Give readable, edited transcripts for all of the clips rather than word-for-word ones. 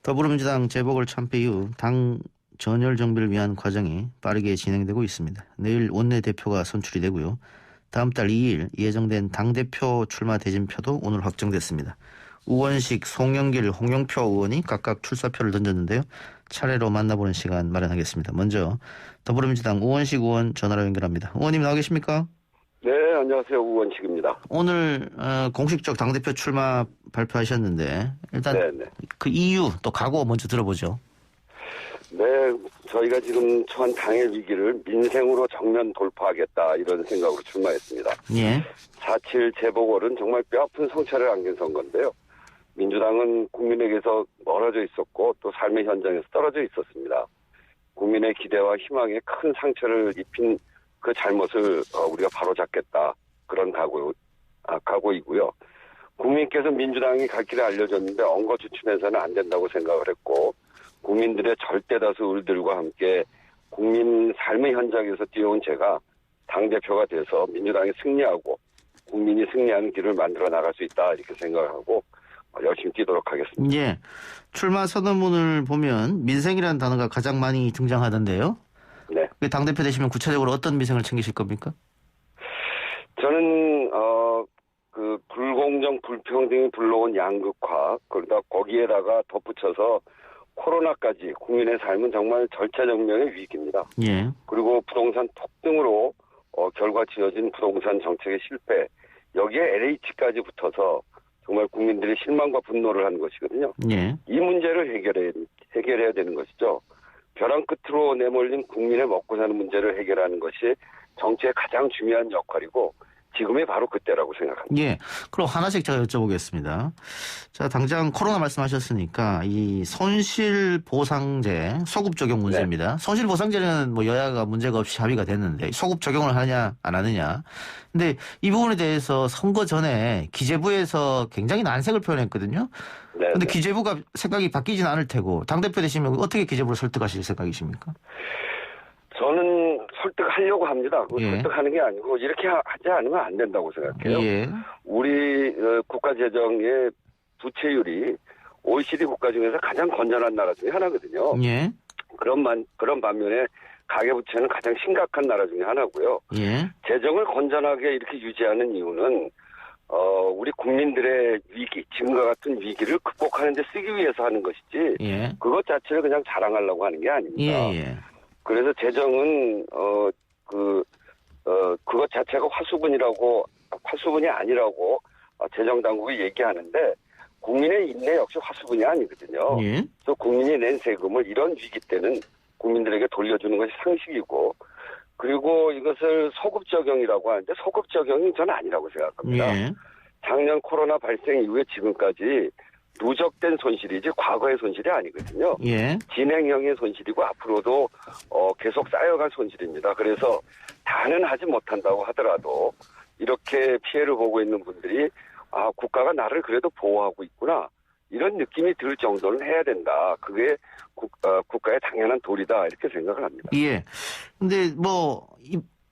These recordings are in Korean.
더불어민주당 재보궐 참패 이후 당 전열 정비를 위한 과정이 빠르게 진행되고 있습니다. 내일 원내대표가 선출이 되고요. 다음 달 2일 예정된 당대표 출마 대진표도 오늘 확정됐습니다. 우원식, 송영길, 홍영표 의원이 각각 출사표를 던졌는데요. 차례로 만나보는 시간 마련하겠습니다. 먼저 더불어민주당 우원식 의원 전화로 연결합니다. 의원님 나와 계십니까? 네, 안녕하세요. 우원식입니다. 오늘 공식적 당대표 출마 발표하셨는데 일단 네네. 그 이유 또 각오 먼저 들어보죠. 네, 저희가 지금 처한 당의 위기를 민생으로 정면 돌파하겠다 이런 생각으로 출마했습니다. 예. 4.7 재보궐은 정말 뼈아픈 성찰을 안긴 선거인데요. 민주당은 국민에게서 멀어져 있었고 또 삶의 현장에서 떨어져 있었습니다. 국민의 기대와 희망에 큰 상처를 입힌 그 잘못을 우리가 바로잡겠다 그런 각오이고요. 국민께서 민주당이 갈 길을 알려줬는데 엉거주춤해서는 안 된다고 생각을 했고 국민들의 절대다수 의들과 함께 국민 삶의 현장에서 뛰어온 제가 당대표가 돼서 민주당이 승리하고 국민이 승리하는 길을 만들어 나갈 수 있다 이렇게 생각을 하고 열심히 뛰도록 하겠습니다. 예. 출마 선언문을 보면 민생이라는 단어가 가장 많이 등장하던데요. 네. 당대표 되시면 구체적으로 어떤 민생을 챙기실 겁니까? 저는 그 불공정 불평등이 불러온 양극화 그러다 거기에다가 덧붙여서 코로나까지 국민의 삶은 정말 절체절명의 위기입니다. 예. 그리고 부동산 폭등으로 결과 지어진 부동산 정책의 실패 여기에 LH까지 붙어서 정말 국민들이 실망과 분노를 한 것이거든요. 예. 이 문제를 해결해야 되는 것이죠. 벼랑 끝으로 내몰린 국민의 먹고 사는 문제를 해결하는 것이 정치의 가장 중요한 역할이고 지금이 바로 그때라고 생각합니다. 예. 그럼 하나씩 제가 여쭤보겠습니다. 자, 당장 코로나 말씀하셨으니까 이 손실보상제 소급 적용 문제입니다. 네. 손실보상제는 뭐 여야가 문제가 없이 합의가 됐는데 소급 적용을 하냐 안 하느냐. 근데 이 부분에 대해서 선거 전에 기재부에서 굉장히 난색을 표현했거든요. 그런데 기재부가 생각이 바뀌진 않을 테고 당대표 되시면 어떻게 기재부를 설득하실 생각이십니까? 저는 설득하려고 합니다. 예. 설득하는 게 아니고 이렇게 하지 않으면 안 된다고 생각해요. 예. 우리 국가재정의 부채율이 OECD 국가 중에서 가장 건전한 나라 중에 하나거든요. 예. 그런 반면에 가계부채는 가장 심각한 나라 중에 하나고요. 예. 재정을 건전하게 이렇게 유지하는 이유는 우리 국민들의 위기, 지금과 같은 위기를 극복하는 데 쓰기 위해서 하는 것이지 예. 그것 자체를 그냥 자랑하려고 하는 게 아닙니다. 예. 그래서 재정은 그것 자체가 화수분이 아니라고 재정 당국이 얘기하는데 국민의 인내 역시 화수분이 아니거든요. 예. 그래서 국민이 낸 세금을 이런 위기 때는 국민들에게 돌려주는 것이 상식이고 그리고 이것을 소급 적용이라고 하는데 소급 적용이 저는 아니라고 생각합니다. 예. 작년 코로나 발생 이후에 지금까지 누적된 손실이지 과거의 손실이 아니거든요. 예. 진행형의 손실이고 앞으로도 계속 쌓여갈 손실입니다. 그래서 다는 하지 못한다고 하더라도 이렇게 피해를 보고 있는 분들이 국가가 나를 그래도 보호하고 있구나. 이런 느낌이 들 정도는 해야 된다. 그게 국가의 당연한 도리다. 이렇게 생각을 합니다. 예. 근데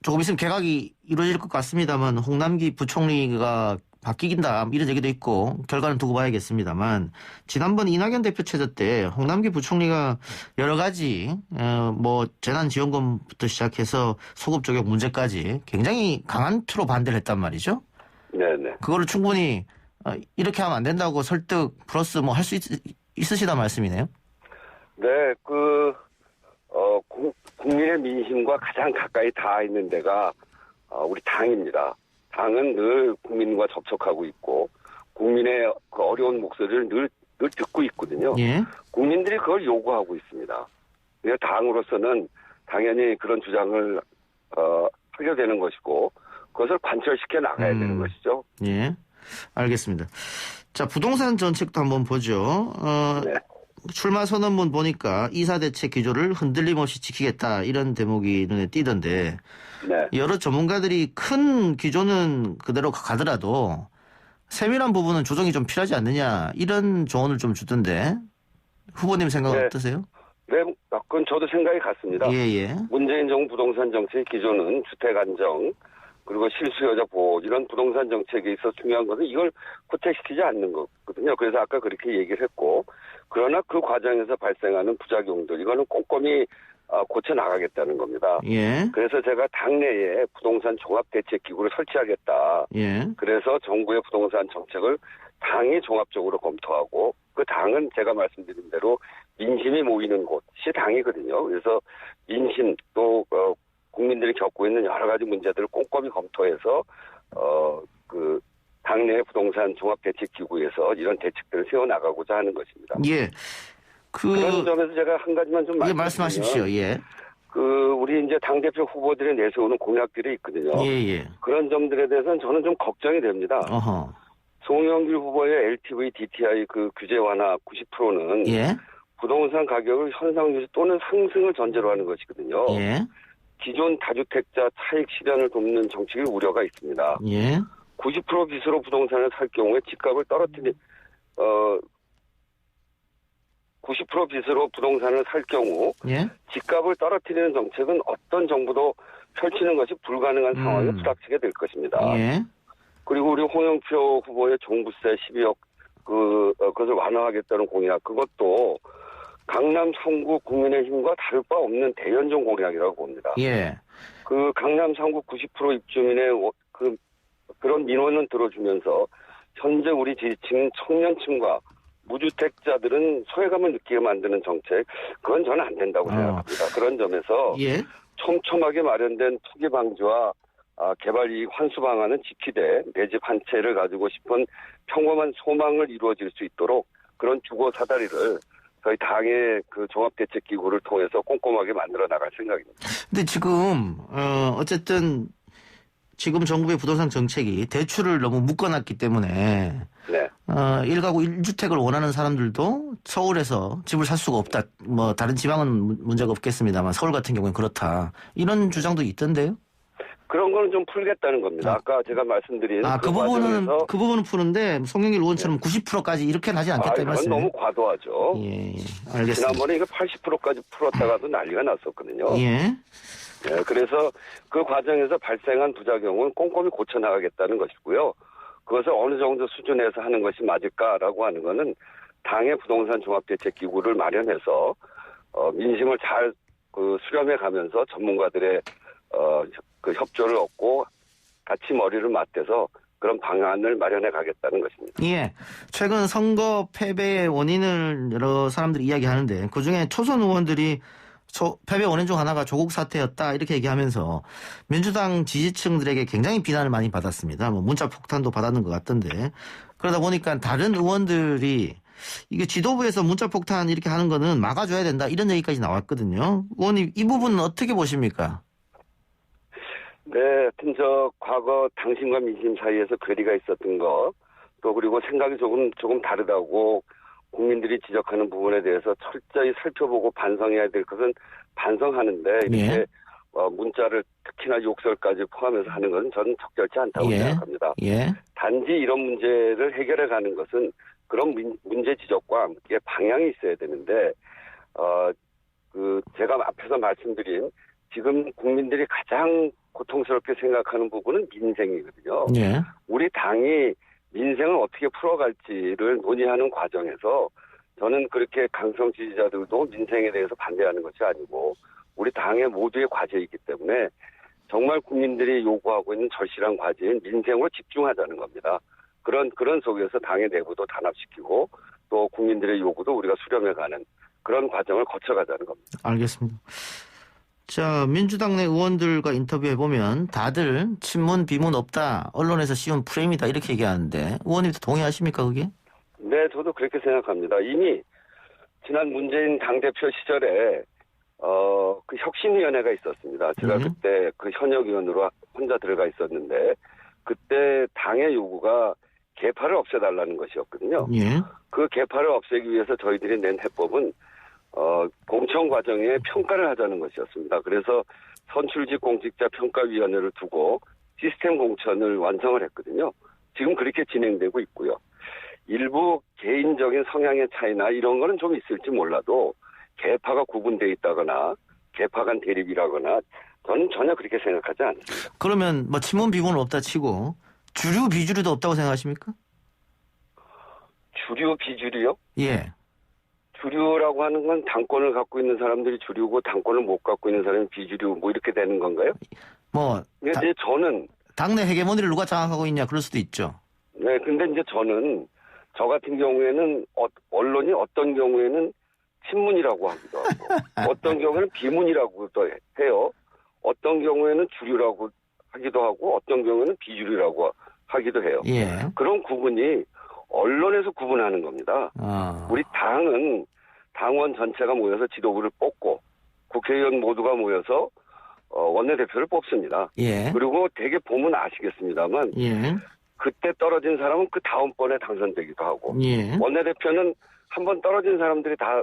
조금 있으면 개각이 이루어질 것 같습니다만 홍남기 부총리가 바뀌긴다 이런 얘기도 있고 결과는 두고 봐야겠습니다만 지난번 이낙연 대표 체제 때 홍남기 부총리가 여러 가지 재난지원금부터 시작해서 소급 적용 문제까지 굉장히 강한 투로 반대를 했단 말이죠. 네네. 그거를 충분히 이렇게 하면 안 된다고 설득 플러스 할 수 있으시다 말씀이네요. 네, 국민의 민심과 가장 가까이 닿아 있는 데가 우리 당입니다. 당은 늘 국민과 접촉하고 있고 국민의 그 어려운 목소리를 늘 듣고 있거든요. 예. 국민들이 그걸 요구하고 있습니다. 그래서 당으로서는 당연히 그런 주장을 하게 되는 것이고 그것을 관철시켜 나가야 되는 것이죠. 예, 알겠습니다. 자, 부동산 정책도 한번 보죠. 네. 출마 선언문 보니까 이사 대책 기조를 흔들림 없이 지키겠다 이런 대목이 눈에 띄던데 네. 여러 전문가들이 큰 기조는 그대로 가더라도 세밀한 부분은 조정이 좀 필요하지 않느냐 이런 조언을 좀 주던데 후보님 생각은 어떠세요? 네, 그건 저도 생각이 같습니다. 예. 문재인 정부 부동산 정책의 기조는 주택 안정, 그리고 실수요자 보호 이런 부동산 정책에 있어 중요한 것은 이걸 구체시키지 않는 거거든요. 그래서 아까 그렇게 얘기를 했고 그러나 그 과정에서 발생하는 부작용들 이거는 꼼꼼히 고쳐 나가겠다는 겁니다. 예. 그래서 제가 당내에 부동산 종합대책기구를 설치하겠다. 예. 그래서 정부의 부동산 정책을 당이 종합적으로 검토하고 그 당은 제가 말씀드린 대로 민심이 모이는 곳이 당이거든요. 그래서 민심 또 국민들이 겪고 있는 여러 가지 문제들을 꼼꼼히 검토해서 그 당내 부동산 종합대책기구에서 이런 대책들을 세워나가고자 하는 것입니다. 예. 그런 점에서 제가 한 가지만 좀 예, 말씀하십시오. 예. 우리 이제 당대표 후보들이 내세우는 공약들이 있거든요. 예. 그런 점들에 대해서는 저는 좀 걱정이 됩니다. 어허. 송영길 후보의 LTV, DTI 그 규제 완화 90%는 예. 부동산 가격을 현상 유지 또는 상승을 전제로 하는 것이거든요. 예. 기존 다주택자 차익 실현을 돕는 정책의 우려가 있습니다. 예. 90% 빚으로 부동산을 살 경우에 집값을 90% 빚으로 부동산을 살 경우 예. 집값을 떨어뜨리는 정책은 어떤 정부도 펼치는 것이 불가능한 상황에 부닥치게 될 것입니다. 예. 그리고 우리 홍영표 후보의 종부세 12억 그것을 완화하겠다는 공약 그것도 강남 3구 국민의힘과 다를 바 없는 대연정 공약이라고 봅니다. 예. 그 강남 3구 90% 입주민의 그런 민원을 들어주면서 현재 우리 지지층 청년층과 무주택자들은 소외감을 느끼게 만드는 정책 그건 저는 안 된다고 생각합니다. 그런 점에서 예. 촘촘하게 마련된 투기 방지와 개발 이익 환수 방안은 지키되 내 집 한 채를 가지고 싶은 평범한 소망을 이루어질 수 있도록 그런 주거 사다리를 저희 당의 그 종합대책기구를 통해서 꼼꼼하게 만들어 나갈 생각입니다. 근데 지금 어쨌든 지금 정부의 부동산 정책이 대출을 너무 묶어놨기 때문에 네. 1가구 1주택을 원하는 사람들도 서울에서 집을 살 수가 없다. 뭐 다른 지방은 문제가 없겠습니다만 서울 같은 경우는 그렇다. 이런 주장도 있던데요. 그런 거는 좀 풀겠다는 겁니다. 아까 제가 말씀드린 그 부분은 푸는데 송영길 의원처럼 90%까지 이렇게는 하지 않겠다 이 그건 말씀이에요. 너무 과도하죠. 예, 알겠습니다. 지난번에 이거 80%까지 풀었다가도 난리가 났었거든요. 예. 예, 그래서 그 과정에서 발생한 부작용은 꼼꼼히 고쳐나가겠다는 것이고요. 그것을 어느 정도 수준에서 하는 것이 맞을까라고 하는 것은 당의 부동산 종합대책기구를 마련해서 민심을 잘 수렴해 가면서 전문가들의 그 협조를 얻고 같이 머리를 맞대서 그런 방안을 마련해 가겠다는 것입니다. 예. 최근 선거 패배의 원인을 여러 사람들이 이야기하는데 그중에 초선 의원들이 패배 원인 중 하나가 조국 사태였다 이렇게 얘기하면서 민주당 지지층들에게 굉장히 비난을 많이 받았습니다. 뭐 문자 폭탄도 받았는 것 같던데 그러다 보니까 다른 의원들이 이게 지도부에서 문자 폭탄 이렇게 하는 거는 막아줘야 된다 이런 얘기까지 나왔거든요. 의원님 이 부분은 어떻게 보십니까? 네, 하여튼 과거 당신과 민심 사이에서 괴리가 있었던 거, 또 그리고 생각이 조금 다르다고 국민들이 지적하는 부분에 대해서 철저히 살펴보고 반성해야 될 것은 반성하는데 이렇게 예. 문자를 특히나 욕설까지 포함해서 하는 것은 저는 적절치 않다고 예. 생각합니다. 예. 단지 이런 문제를 해결해 가는 것은 그런 문제 지적과 함께 방향이 있어야 되는데 제가 앞에서 말씀드린 지금 국민들이 가장 고통스럽게 생각하는 부분은 민생이거든요. 예. 우리 당이 민생을 어떻게 풀어갈지를 논의하는 과정에서 저는 그렇게 강성 지지자들도 민생에 대해서 반대하는 것이 아니고 우리 당의 모두의 과제이기 때문에 정말 국민들이 요구하고 있는 절실한 과제인 민생으로 집중하자는 겁니다. 그런 속에서 당의 내부도 단합시키고 또 국민들의 요구도 우리가 수렴해가는 그런 과정을 거쳐가자는 겁니다. 알겠습니다. 자, 민주당 내 의원들과 인터뷰해보면 다들 친문, 비문 없다. 언론에서 씌운 프레임이다. 이렇게 얘기하는데 의원님도 동의하십니까 그게? 네, 저도 그렇게 생각합니다. 이미 지난 문재인 당대표 시절에 그 혁신위원회가 있었습니다. 제가 그때 그 현역위원으로 혼자 들어가 있었는데 그때 당의 요구가 계파를 없애달라는 것이었거든요. 예. 그 계파를 없애기 위해서 저희들이 낸 해법은 공천 과정에 평가를 하자는 것이었습니다. 그래서 선출직 공직자 평가위원회를 두고 시스템 공천을 완성을 했거든요. 지금 그렇게 진행되고 있고요. 일부 개인적인 성향의 차이나 이런 거는 좀 있을지 몰라도 계파가 구분되어 있다거나 계파 간 대립이라거나 저는 전혀 그렇게 생각하지 않습니다. 그러면 뭐 친문 비문은 없다 치고 주류 비주류도 없다고 생각하십니까? 주류 비주류요? 예. 주류라고 하는 건 당권을 갖고 있는 사람들이 주류고 당권을 못 갖고 있는 사람이 비주류 뭐 이렇게 되는 건가요? 뭐 근데 이제 저는 당내 헤게모니를 누가 장악하고 있냐 그럴 수도 있죠. 네, 근데 이제 저는 저 같은 경우에는 언론이 어떤 경우에는 친문이라고 하기도 하고 어떤 경우에는 비문이라고도 해요. 어떤 경우에는 주류라고 하기도 하고 어떤 경우에는 비주류라고 하기도 해요. 예. 그런 구분이 언론에서 구분하는 겁니다. 우리 당은 당원 전체가 모여서 지도부를 뽑고 국회의원 모두가 모여서 원내대표를 뽑습니다. 예. 그리고 대개 보면 아시겠습니다만 예. 그때 떨어진 사람은 그 다음번에 당선되기도 하고 예. 원내대표는 한번 떨어진 사람들이 다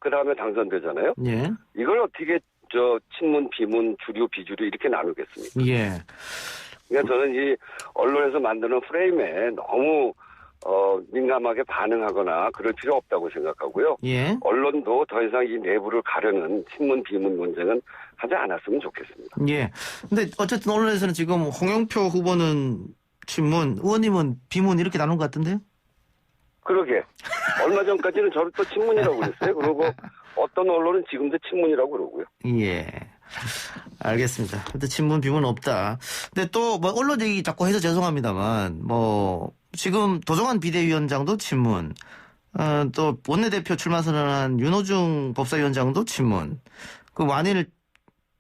그 다음에 당선되잖아요. 예. 이걸 어떻게 친문, 비문, 주류, 비주류 이렇게 나누겠습니까? 예. 그러니까 저는 이 언론에서 만드는 프레임에 너무 민감하게 반응하거나 그럴 필요 없다고 생각하고요. 예. 언론도 더 이상 이 내부를 가려는 친문, 비문 논쟁은 하지 않았으면 좋겠습니다. 예. 근데 어쨌든 언론에서는 지금 홍영표 후보는 친문, 의원님은 비문 이렇게 나눈 것 같은데요? 그러게. 얼마 전까지는 저를 또 친문이라고 그랬어요. 그리고 어떤 언론은 지금도 친문이라고 그러고요. 예. 알겠습니다. 근데 친문 비문 없다. 근데 또 뭐 언론 얘기 자꾸 해서 죄송합니다만 뭐 지금 도정환 비대위원장도 친문, 또 원내대표 출마 선언한 윤호중 법사위원장도 친문. 그 만일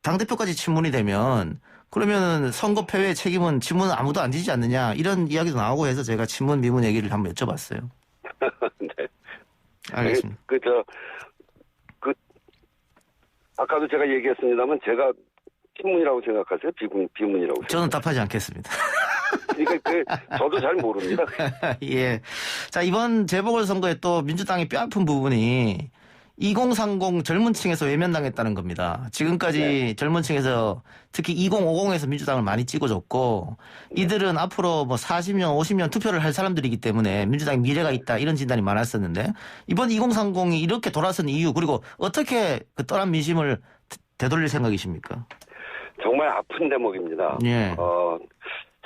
당대표까지 친문이 되면 그러면은 선거 패배의 책임은 친문은 아무도 안 지지 않느냐 이런 이야기도 나오고 해서 제가 친문 비문 얘기를 한번 여쭤봤어요. 네. 알겠습니다. 아까도 제가 얘기했습니다만 제가 친문이라고 생각하세요? 비문이라고 저는 답하지 않겠습니다. 그러니까 저도 잘 모릅니다. 예. 자, 이번 재보궐선거에 또 민주당이 뼈아픈 부분이 2030 젊은 층에서 외면당했다는 겁니다. 지금까지 네. 젊은 층에서 특히 2050에서 민주당을 많이 찍어줬고 이들은 앞으로 뭐 40년, 50년 투표를 할 사람들이기 때문에 민주당의 미래가 있다 이런 진단이 많았었는데 이번 2030이 이렇게 돌아선 이유 그리고 어떻게 그 떠난 민심을 되돌릴 생각이십니까? 정말 아픈 대목입니다. 예.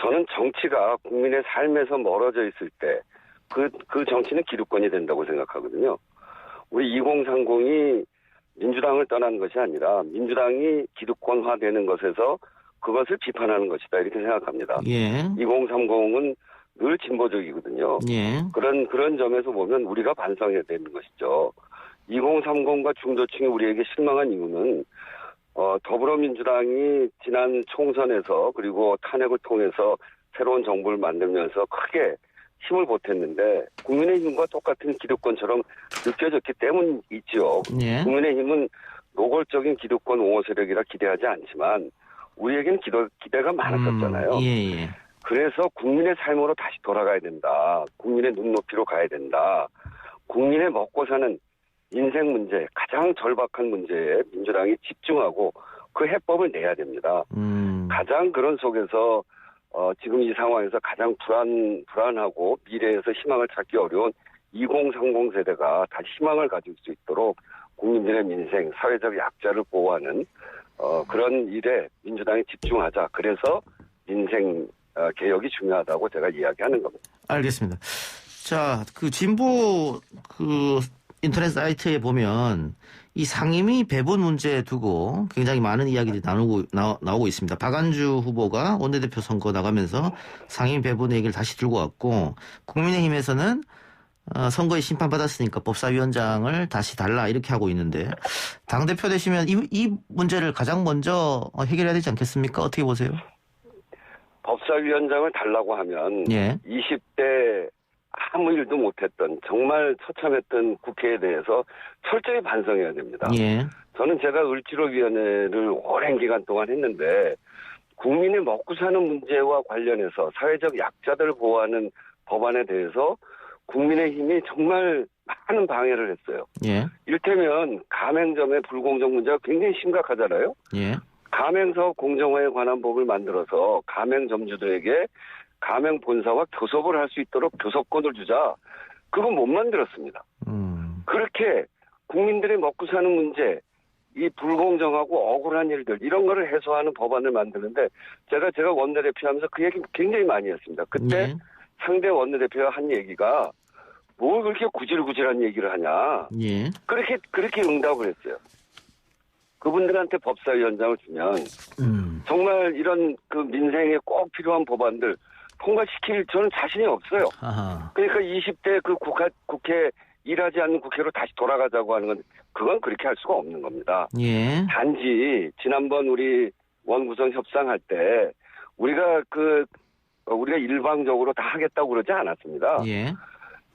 저는 정치가 국민의 삶에서 멀어져 있을 때 그 정치는 기득권이 된다고 생각하거든요. 우리 2030이 민주당을 떠난 것이 아니라 민주당이 기득권화되는 것에서 그것을 비판하는 것이다 이렇게 생각합니다. 예. 2030은 늘 진보적이거든요. 예. 그런 점에서 보면 우리가 반성해야 되는 것이죠. 2030과 중도층이 우리에게 실망한 이유는 더불어민주당이 지난 총선에서 그리고 탄핵을 통해서 새로운 정부를 만들면서 크게 힘을 보탰는데 국민의힘과 똑같은 기득권처럼 느껴졌기 때문이죠. 예. 국민의힘은 노골적인 기득권 옹호 세력이라 기대하지 않지만 우리에게는 기대가 많았었잖아요. 예. 그래서 국민의 삶으로 다시 돌아가야 된다. 국민의 눈높이로 가야 된다. 국민의 먹고 사는 인생 문제, 가장 절박한 문제에 민주당이 집중하고 그 해법을 내야 됩니다. 가장 그런 속에서 지금 이 상황에서 가장 불안하고 미래에서 희망을 찾기 어려운 2030 세대가 다시 희망을 가질 수 있도록 국민들의 민생, 사회적 약자를 보호하는 그런 일에 민주당이 집중하자. 그래서 민생 개혁이 중요하다고 제가 이야기하는 겁니다. 알겠습니다. 자, 그 진보 인터넷 사이트에 보면 이 상임위 배분 문제 두고 굉장히 많은 이야기들이 나오고 있습니다. 박안주 후보가 원내대표 선거 나가면서 상임위 배분 얘기를 다시 들고 왔고 국민의힘에서는 선거에 심판받았으니까 법사위원장을 다시 달라 이렇게 하고 있는데 당대표 되시면 이 문제를 가장 먼저 해결해야 되지 않겠습니까? 어떻게 보세요? 법사위원장을 달라고 하면 예. 20대 아무 일도 못했던 정말 처참했던 국회에 대해서 철저히 반성해야 됩니다. 예. 저는 제가 을지로위원회를 오랜 기간 동안 했는데 국민의 먹고 사는 문제와 관련해서 사회적 약자들을 보호하는 법안에 대해서 국민의힘이 정말 많은 방해를 했어요. 예. 이를테면 가맹점의 불공정 문제가 굉장히 심각하잖아요. 예. 가맹사업 공정화에 관한 법을 만들어서 가맹점주들에게 가맹 본사와 교섭을 할 수 있도록 교섭권을 주자. 그건 못 만들었습니다. 그렇게 국민들의 먹고 사는 문제, 이 불공정하고 억울한 일들 이런 거를 해소하는 법안을 만드는데 제가 원내대표하면서 그 얘기 굉장히 많이 했습니다. 그때 예. 상대 원내대표가 한 얘기가 뭘 그렇게 구질구질한 얘기를 하냐. 예. 그렇게 응답을 했어요. 그분들한테 법사위원장을 주면 정말 이런 그 민생에 꼭 필요한 법안들 통과시킬 저는 자신이 없어요. 아하. 그러니까 20대 그 국회 일하지 않는 국회로 다시 돌아가자고 하는 건 그건 그렇게 할 수가 없는 겁니다. 예. 단지 지난번 우리 원구성 협상할 때 우리가 일방적으로 다 하겠다고 그러지 않았습니다. 예.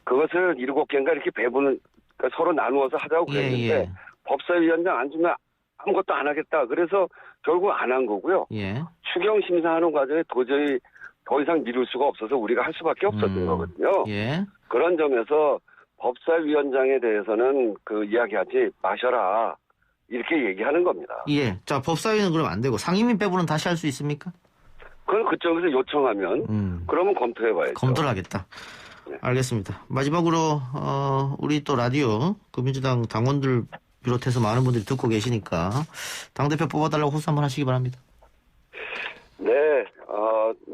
그것을 7개인가 이렇게 배분을 그러니까 서로 나누어서 하자고 그랬는데 예. 법사위원장 안 주면 아무것도 안 하겠다. 그래서 결국 안 한 거고요. 예. 추경 심사하는 과정에 도저히 더 이상 미룰 수가 없어서 우리가 할 수밖에 없었던 거거든요. 예. 그런 점에서 법사위원장에 대해서는 그 이야기하지 마셔라. 이렇게 얘기하는 겁니다. 예. 자, 법사위는 그럼 안 되고 상임위 배분은 다시 할 수 있습니까? 그걸 그쪽에서 요청하면 그러면 검토해봐야죠. 검토를 하겠다. 네. 알겠습니다. 마지막으로 우리 또 라디오 그 민주당 당원들 비롯해서 많은 분들이 듣고 계시니까 당대표 뽑아달라고 호소 한번 하시기 바랍니다. 네.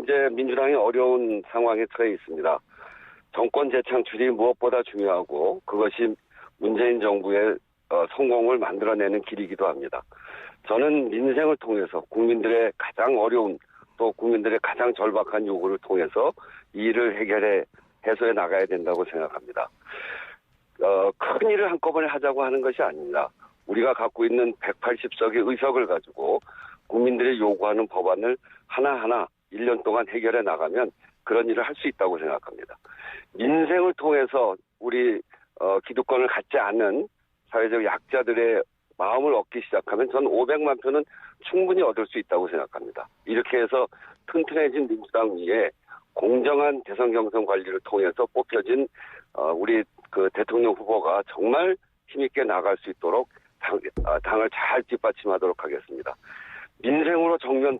이제 민주당이 어려운 상황에 처해 있습니다. 정권 재창출이 무엇보다 중요하고 그것이 문재인 정부의 성공을 만들어내는 길이기도 합니다. 저는 민생을 통해서 국민들의 가장 어려운 또 국민들의 가장 절박한 요구를 통해서 이 일을 해소해 나가야 된다고 생각합니다. 큰 일을 한꺼번에 하자고 하는 것이 아닙니다. 우리가 갖고 있는 180석의 의석을 가지고 국민들이 요구하는 법안을 하나하나 1년 동안 해결해 나가면 그런 일을 할 수 있다고 생각합니다. 민생을 통해서 우리 기득권을 갖지 않는 사회적 약자들의 마음을 얻기 시작하면 저는 500만 표는 충분히 얻을 수 있다고 생각합니다. 이렇게 해서 튼튼해진 민주당 위에 공정한 대선 경선 관리를 통해서 뽑혀진 우리 그 대통령 후보가 정말 힘있게 나갈 수 있도록 당을 잘 뒷받침하도록 하겠습니다. 민생으로 정면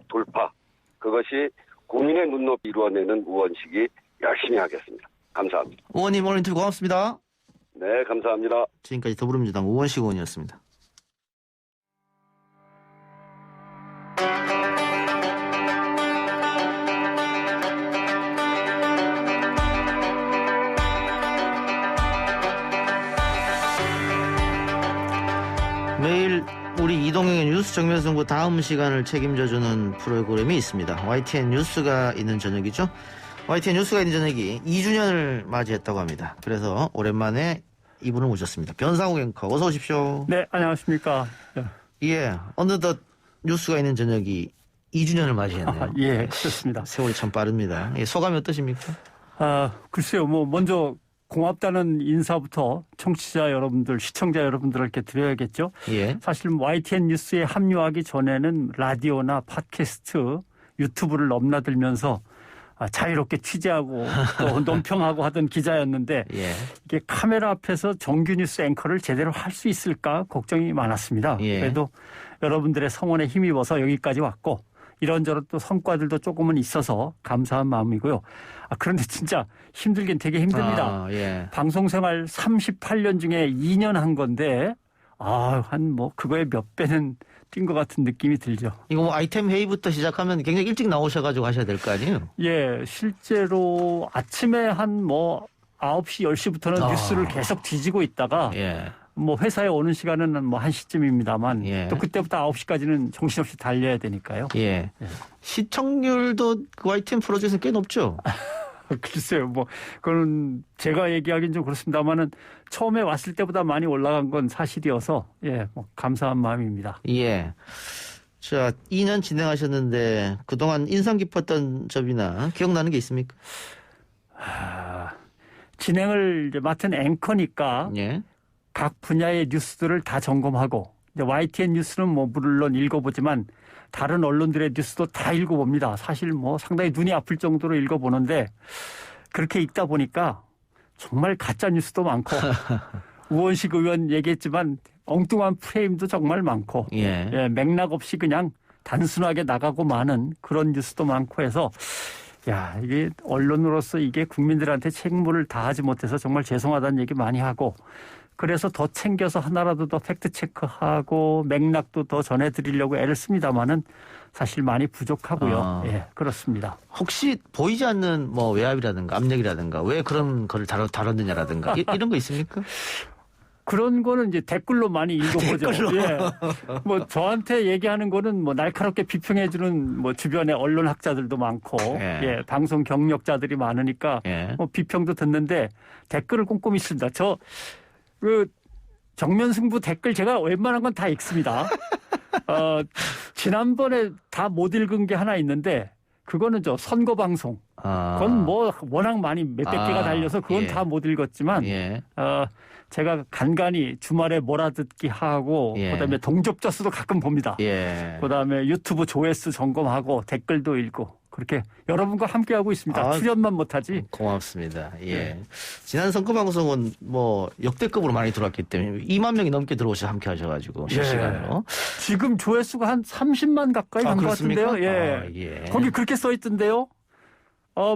돌파 그것이 국민의 눈높이 이루어내는 의원식이 열심히 하겠습니다. 감사합니다. 의원님 오늘 인터뷰 고맙습니다. 네, 감사합니다. 지금까지 더불어민주당 우원식 의원이었습니다. 매일 우리 이동형의 뉴스 정면승부 다음 시간을 책임져주는 프로그램이 있습니다. YTN 뉴스가 있는 저녁이죠. YTN 뉴스가 있는 저녁이 2주년을 맞이했다고 합니다. 그래서 오랜만에 이분을 모셨습니다. 변상욱 앵커 어서 오십시오. 네, 안녕하십니까. 예, 어느덧 뉴스가 있는 저녁이 2주년을 맞이했네요. 예, 그렇습니다. 세월이 참 빠릅니다. 예, 소감이 어떠십니까? 글쎄요, 먼저 고맙다는 인사부터 청취자 여러분들, 시청자 여러분들께 드려야겠죠. 예. 사실 YTN 뉴스에 합류하기 전에는 라디오나 팟캐스트, 유튜브를 넘나들면서 자유롭게 취재하고 또 논평하고 하던 기자였는데 예. 이게 카메라 앞에서 정규 뉴스 앵커를 제대로 할 수 있을까 걱정이 많았습니다. 예. 그래도 여러분들의 성원에 힘입어서 여기까지 왔고 이런저런 또 성과들도 조금은 있어서 감사한 마음이고요. 그런데 진짜 힘들긴 되게 힘듭니다. 예. 방송 생활 38년 중에 2년 한 건데 그거에 몇 배는 뛴 것 같은 느낌이 들죠. 이거 뭐 아이템 회의부터 시작하면 굉장히 일찍 나오셔가지고 하셔야 될 거 아니에요? 예, 실제로 아침에 한 9시, 10시부터는 뉴스를 계속 뒤지고 있다가 예. 회사에 오는 시간은 1시쯤입니다만 예. 또 그때부터 9시까지는 정신없이 달려야 되니까요. 예. 시청률도 그 YTN 프로 중에서 꽤 높죠? 글쎄요, 그건 제가 얘기하기는 좀 그렇습니다만은 처음에 왔을 때보다 많이 올라간 건 사실이어서, 감사한 마음입니다. 예. 자, 2년 진행하셨는데 그동안 인상 깊었던 점이나 기억나는 게 있습니까? 진행을 이제 맡은 앵커니까 예. 각 분야의 뉴스들을 다 점검하고, 이제 YTN 뉴스는 물론 읽어보지만 다른 언론들의 뉴스도 다 읽어봅니다. 사실 상당히 눈이 아플 정도로 읽어보는데 그렇게 읽다 보니까 정말 가짜 뉴스도 많고 우원식 의원 얘기했지만 엉뚱한 프레임도 정말 많고 예. 맥락 없이 그냥 단순하게 나가고 마는 그런 뉴스도 많고 해서 이게 언론으로서 이게 국민들한테 책무를 다하지 못해서 정말 죄송하다는 얘기 많이 하고 그래서 더 챙겨서 하나라도 더 팩트 체크하고 맥락도 더 전해드리려고 애를 씁니다만은 사실 많이 부족하고요. 예, 그렇습니다. 혹시 보이지 않는 뭐 외압이라든가 압력이라든가 왜 그런 걸 다뤘느냐라든가 이런 거 있습니까? 그런 거는 이제 댓글로 많이 읽어보죠. 댓글로. 예. 뭐 저한테 얘기하는 거는 뭐 날카롭게 비평해주는 뭐 주변에 언론학자들도 많고, 예. 예, 방송 경력자들이 많으니까 예. 뭐 비평도 듣는데 댓글을 꼼꼼히 씁니다. 그 정면 승부 댓글 제가 웬만한 건 다 읽습니다. 지난번에 다 못 읽은 게 하나 있는데 그거는 선거 방송. 그건 뭐 워낙 많이 몇백 개가 달려서 그건 예. 다 못 읽었지만 예. 제가 간간히 주말에 몰아듣기 하고 예. 그다음에 동접자 수도 가끔 봅니다. 예. 그다음에 유튜브 조회수 점검하고 댓글도 읽고 그렇게 여러분과 함께하고 있습니다. 출연만 못하지. 고맙습니다. 예. 네. 지난 선거 방송은 뭐 역대급으로 많이 들어왔기 때문에 2만 명이 넘게 들어오셔서 함께 하셔가지고 실시간으로. 지금 조회수가 한 30만 가까이 간 것 같은데요. 예. 예. 거기 그렇게 써 있던데요.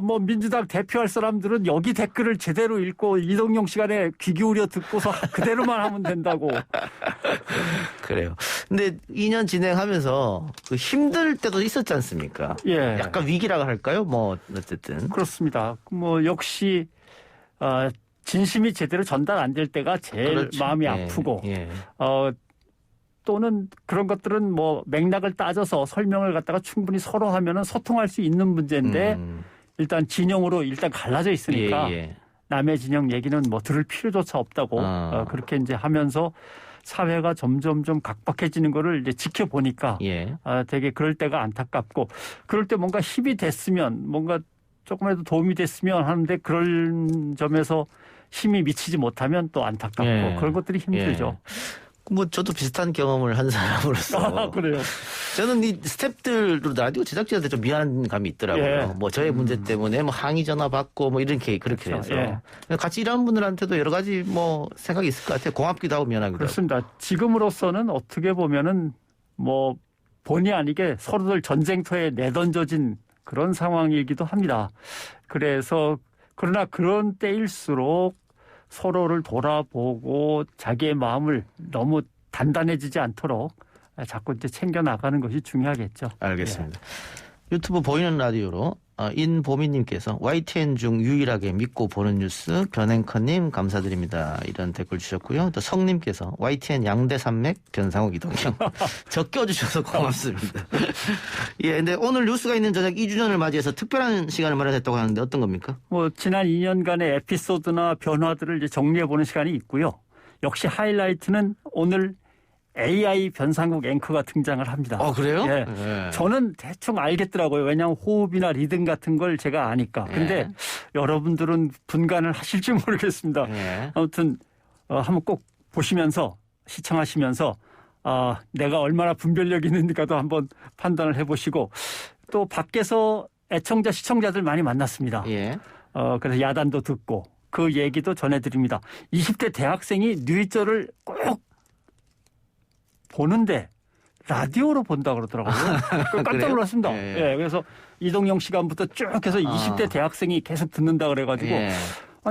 뭐 민주당 대표할 사람들은 여기 댓글을 제대로 읽고 이동영 시간에 귀 기울여 듣고서 그대로만 하면 된다고. 그래요. 근데 2년 진행하면서 그 힘들 때도 있었지 않습니까? 예. 약간 위기라고 할까요? 뭐 어쨌든. 그렇습니다. 뭐 역시 진심이 제대로 전달 안 될 때가 제일 그렇죠. 마음이 예. 아프고 예. 또는 그런 것들은 뭐 맥락을 따져서 설명을 갖다가 충분히 서로 하면은 소통할 수 있는 문제인데 일단 진영으로 일단 갈라져 있으니까 예. 남의 진영 얘기는 뭐 들을 필요조차 없다고 그렇게 이제 하면서 사회가 점점 좀 각박해지는 거를 이제 지켜보니까 예. 되게 그럴 때가 안타깝고 그럴 때 뭔가 힘이 됐으면 뭔가 조금이라도 도움이 됐으면 하는데 그런 점에서 힘이 미치지 못하면 또 안타깝고 예. 그런 것들이 힘들죠. 뭐 저도 비슷한 경험을 한 사람으로서 그래요. 저는 이 스태프들 라디오 제작진한테 좀 미안한 감이 있더라고요. 예. 뭐 저의 문제 때문에 뭐 항의 전화 받고 뭐 이렇게 그렇게 그렇죠. 해서 같이 일하는 분들한테도 여러 가지 뭐 생각이 있을 것 같아요. 고맙기도 하고 미안하기도 그렇습니다. 지금으로서는 어떻게 보면은 뭐 본의 아니게 서로들 전쟁터에 내던져진 그런 상황이기도 합니다. 그래서 그러나 그런 때일수록 서로를 돌아보고 자기의 마음을 너무 단단해지지 않도록 자꾸 이제 챙겨 나가는 것이 중요하겠죠. 알겠습니다. 유튜브 보이는 라디오로 인보미님께서 YTN 중 유일하게 믿고 보는 뉴스 변앵커님 감사드립니다. 이런 댓글 주셨고요. 또 성님께서 YTN 양대산맥 변상욱 이동경 적겨주셔서 고맙습니다. 예, 근데 오늘 뉴스가 있는 저녁 2주년을 맞이해서 특별한 시간을 마련했다고 하는데 어떤 겁니까? 뭐 지난 2년간의 에피소드나 변화들을 이제 정리해 보는 시간이 있고요. 역시 하이라이트는 오늘 AI 변상국 앵커가 등장을 합니다. 그래요? 예. 예. 저는 대충 알겠더라고요. 왜냐하면 호흡이나 리듬 같은 걸 제가 아니까. 근데 예. 여러분들은 분간을 하실지 모르겠습니다. 예. 아무튼 한번 꼭 보시면서 시청하시면서 내가 얼마나 분별력이 있는가도 한번 판단을 해보시고 또 밖에서 애청자 시청자들 많이 만났습니다. 예. 그래서 야단도 듣고 그 얘기도 전해드립니다. 20대 대학생이 뉴이저를 꼭 보는데 라디오로 본다 그러더라고요. 깜짝 놀랐습니다. 예. 예, 그래서 이동영 시간부터 쭉 해서 20대 대학생이 계속 듣는다 그래가지고 예.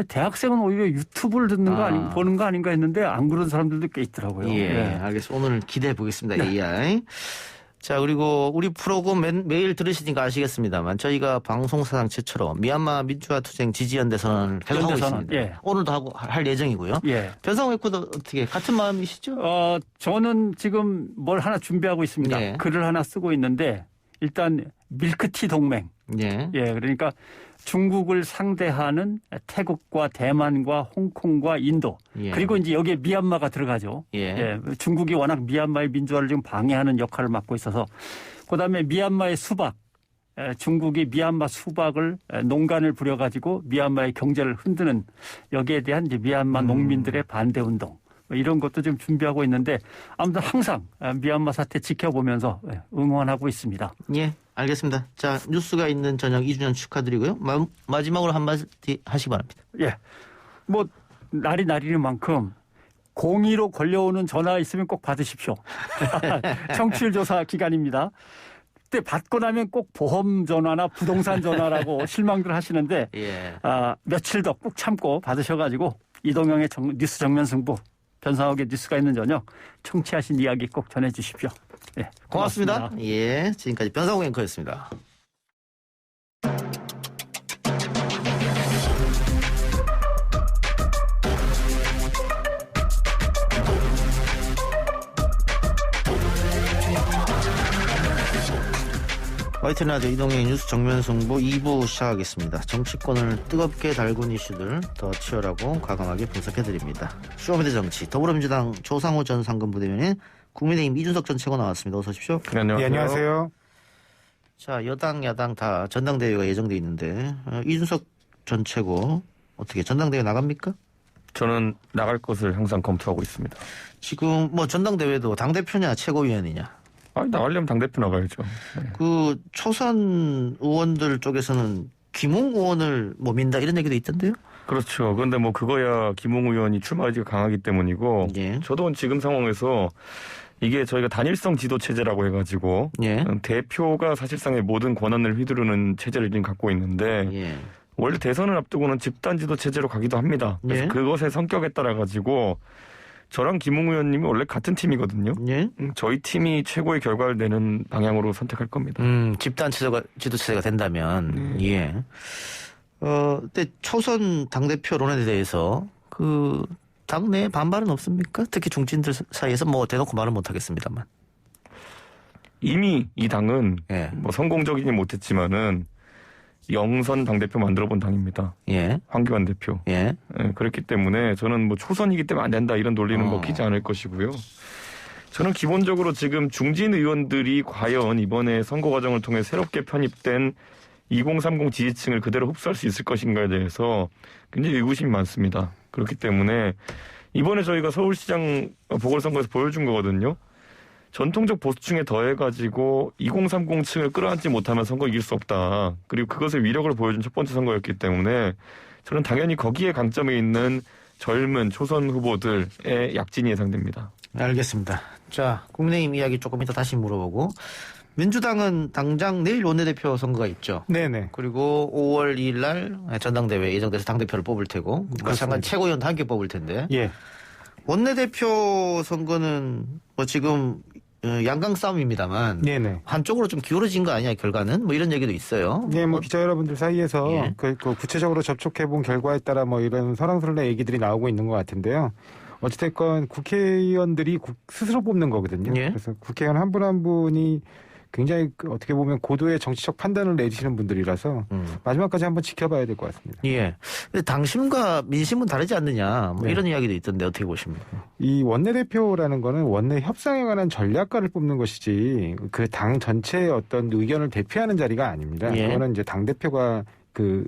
대학생은 오히려 유튜브를 듣는 거 보는 거 아닌가 했는데 안 그런 사람들도 꽤 있더라고요. 예. 알겠습니다. 오늘 기대해 보겠습니다. AI. 자, 그리고 우리 프로그램 매일 들으시니까 아시겠습니다만 저희가 방송사상 최초로 미얀마 민주화 투쟁 지지연대 선언을 계속 하고 있습니다. 예. 오늘도 할 예정이고요. 예. 변상욱 앵커도 어떻게 같은 마음이시죠? 저는 지금 뭘 하나 준비하고 있습니다. 예. 글을 하나 쓰고 있는데 일단 밀크티 동맹. 예. 예, 그러니까 중국을 상대하는 태국과 대만과 홍콩과 인도 예. 그리고 이제 여기에 미얀마가 들어가죠. 예. 중국이 워낙 미얀마의 민주화를 지금 방해하는 역할을 맡고 있어서 그다음에 미얀마의 수박 중국이 미얀마 수박을 농간을 부려가지고 미얀마의 경제를 흔드는 여기에 대한 이제 미얀마 농민들의 반대 운동 이런 것도 좀 준비하고 있는데 아무튼 항상 미얀마 사태 지켜보면서 응원하고 있습니다. 예. 알겠습니다. 자, 뉴스가 있는 저녁 2주년 축하드리고요. 마지막으로 한마디 하시기 바랍니다. 예. 뭐 날이 날이는 만큼 02로 걸려오는 전화 있으면 꼭 받으십시오. 청취율 조사 기간입니다. 그때 받고 나면 꼭 보험 전화나 부동산 전화라고 실망들 하시는데 예. 며칠 더 꾹 참고 받으셔가지고 이동영의 뉴스 정면 승부 변상욱의 뉴스가 있는 저녁 청취하신 이야기 꼭 전해주십시오. 네, 고맙습니다. 예, 지금까지 변상욱 앵커였습니다. YTN 라디오 이동의 뉴스 정면 승부 2부 시작하겠습니다. 정치권을 뜨겁게 달군 이슈들 더 치열하고 과감하게 분석해드립니다. 쇼미더 정치 더불어민주당 조상호 전 상근부대변인 국민의힘 이준석 전 최고 나왔습니다. 어서 오십시오. 네, 안녕하세요. 네, 안녕하세요. 자, 여당 야당 다 전당대회가 예정돼 있는데 이준석 전 최고 어떻게 전당대회 나갑니까? 저는 나갈 것을 항상 검토하고 있습니다. 지금 뭐 전당대회도 당대표냐 최고위원이냐? 나가려면 당대표 나가야죠. 네. 그 초선 의원들 쪽에서는 김웅 의원을 뭐 민다 이런 얘기도 있던데요? 그렇죠. 그런데 뭐 그거야 김웅 의원이 출마 의지가 강하기 때문이고 예. 저도 지금 상황에서 이게 저희가 단일성 지도 체제라고 해가지고 예. 대표가 사실상의 모든 권한을 휘두르는 체제를 지금 갖고 있는데 예. 원래 원래 대선을 앞두고는 집단 지도 체제로 가기도 합니다. 그래서 예. 그것의 성격에 따라 가지고 저랑 김웅 의원님이 원래 같은 팀이거든요. 예. 저희 팀이 최고의 결과를 내는 방향으로 선택할 겁니다. 집단 지도체제가 된다면, 예. 근데 초선 당대표론에 대해서 그 당내 반발은 없습니까? 특히 중진들 사이에서 뭐 대놓고 말은 못하겠습니다만. 이미 이 당은 예. 뭐 성공적이지 못했지만은 영선 당대표 만들어본 당입니다. 예. 황교안 대표. 예. 예, 그렇기 때문에 저는 뭐 초선이기 때문에 안 된다 이런 논리는 먹히지 않을 것이고요. 저는 기본적으로 지금 중진 의원들이 과연 이번에 선거 과정을 통해 새롭게 편입된 2030 지지층을 그대로 흡수할 수 있을 것인가에 대해서 굉장히 의구심이 많습니다. 그렇기 때문에 이번에 저희가 서울시장 보궐선거에서 보여준 거거든요. 전통적 보수층에 더해가지고 2030층을 끌어안지 못하면 선거 이길 수 없다. 그리고 그것의 위력을 보여준 첫 번째 선거였기 때문에 저는 당연히 거기에 강점에 있는 젊은 초선 후보들의 약진이 예상됩니다. 알겠습니다. 자, 국민의힘 이야기 조금 이따 다시 물어보고 민주당은 당장 내일 원내대표 선거가 있죠. 네네. 그리고 5월 2일 날 전당대회 예정돼서 당대표를 뽑을 테고 마찬가지 최고위원도 함께 뽑을 텐데 예. 원내대표 선거는 뭐 지금 양강 싸움입니다만 네네. 한쪽으로 좀 기울어진 거 아니야 결과는 뭐 이런 얘기도 있어요. 네, 뭐 기자 여러분들 사이에서 예. 그 구체적으로 접촉해본 결과에 따라 뭐 이런 설왕설래 얘기들이 나오고 있는 것 같은데요. 어찌됐건 국회의원들이 스스로 뽑는 거거든요. 예. 그래서 국회의원 한 분 한 분이 굉장히 어떻게 보면 고도의 정치적 판단을 내리시는 분들이라서 마지막까지 한번 지켜봐야 될 것 같습니다. 예. 근데 당심과 민심은 다르지 않느냐 뭐 네. 이런 이야기도 있던데 어떻게 보십니까? 이 원내대표라는 거는 원내 협상에 관한 전략가를 뽑는 것이지 그 당 전체의 어떤 의견을 대표하는 자리가 아닙니다. 예. 그거는 이제 당대표가 그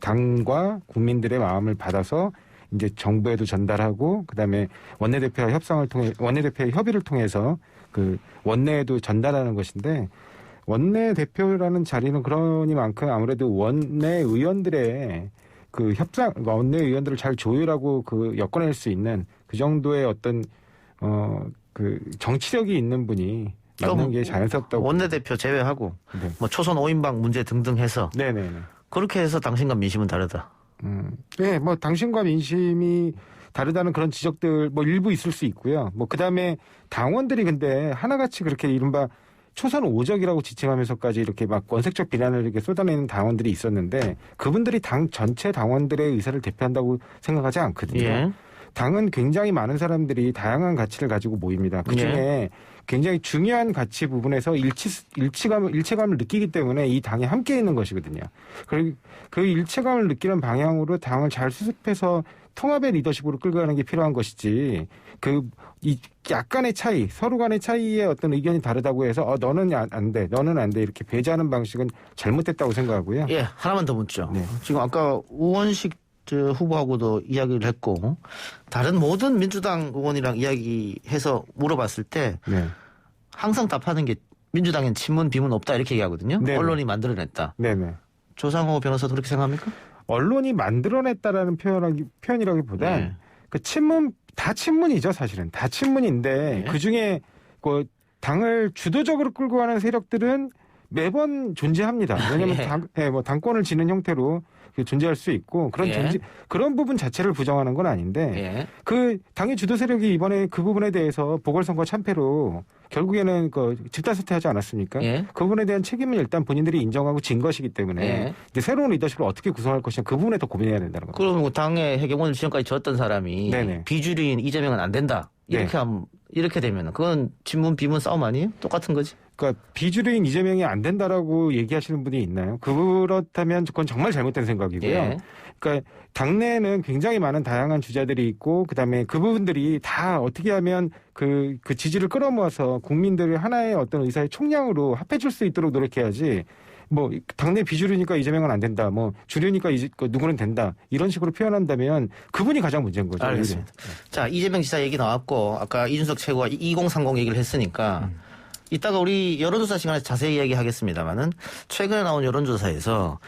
당과 국민들의 마음을 받아서 이제 정부에도 전달하고 그다음에 원내대표와 협상을 통해 원내대표의 협의를 통해서 그 원내에도 전달하는 것인데 원내대표라는 자리는 그러니만큼 아무래도 원내 의원들의 그 협상 원내 의원들을 잘 조율하고 그 엮어낼 수 있는 그 정도의 어떤 그 정치력이 있는 분이 맞는 게 자연스럽다고 원내대표 제외하고 네. 뭐 초선 5인방 문제 등등 해서 네네네. 그렇게 해서 당심과 민심은 다르다. 네, 뭐 당신과 민심이 다르다는 그런 지적들 뭐 일부 있을 수 있고요. 뭐 그다음에 당원들이 근데 하나같이 그렇게 이른바 초선 오적이라고 지칭하면서까지 이렇게 막 원색적 비난을 이렇게 쏟아내는 당원들이 있었는데 그분들이 당 전체 당원들의 의사를 대표한다고 생각하지 않거든요. 예. 당은 굉장히 많은 사람들이 다양한 가치를 가지고 모입니다. 그중에 예. 굉장히 중요한 가치 부분에서 일체감을 느끼기 때문에 이 당이 함께 있는 것이거든요. 그리고 그 일체감을 느끼는 방향으로 당을 잘 수습해서 통합의 리더십으로 끌고 가는 게 필요한 것이지 이 약간의 차이, 서로 간의 차이의 어떤 의견이 다르다고 해서 너는 안 돼, 너는 안 돼 이렇게 배제하는 방식은 잘못됐다고 생각하고요. 예, 하나만 더 묻죠. 네. 지금 아까 우원식 후보하고도 이야기를 했고 다른 모든 민주당 의원이랑 이야기해서 물어봤을 때 네. 항상 답하는 게 민주당엔 친문 비문 없다 이렇게 얘기하거든요. 네네. 언론이 만들어냈다. 네네. 조상호 변호사도 그렇게 생각합니까? 언론이 만들어냈다라는 표현이라기보다 네. 그 다 친문이죠, 사실은. 다 친문인데 네. 그 중에 그 당을 주도적으로 끌고 가는 세력들은 매번 존재합니다. 왜냐하면 당권을 지는 형태로 존재할 수 있고 그런 부분 자체를 부정하는 건 아닌데 그 당의 주도 세력이 이번에 그 부분에 대해서 보궐선거 참패로 결국에는 그 집단 사퇴하지 않았습니까? 그 부분에 대한 책임을 일단 본인들이 인정하고 진 것이기 때문에 이제 새로운 리더십을 어떻게 구성할 것이냐 그 부분에 더 고민해야 된다는 겁니다. 그럼 당의 해경원을 지금까지 졌던 사람이 비주류인 이재명은 안 된다. 이렇게 되면 그건 친문 비문 싸움 아니에요? 똑같은 거지. 그러니까 비주류인 이재명이 안 된다라고 얘기하시는 분이 있나요? 그렇다면 그건 정말 잘못된 생각이고요. 그러니까 당내에는 굉장히 많은 다양한 주자들이 있고 그다음에 그 부분들이 다 어떻게 하면 그 지지를 끌어모아서 국민들을 하나의 어떤 의사의 총량으로 합해줄 수 있도록 노력해야지. 뭐 당내 비주류니까 이재명은 안 된다. 뭐 주류니까 누구는 된다. 이런 식으로 표현한다면 그분이 가장 문제인 거죠. 알겠습니다. 자, 이재명 지사 얘기 나왔고 아까 이준석 최고가 2030 얘기를 했으니까 이따가 우리 여론조사 시간에 자세히 이야기하겠습니다만은 최근에 나온 여론조사에서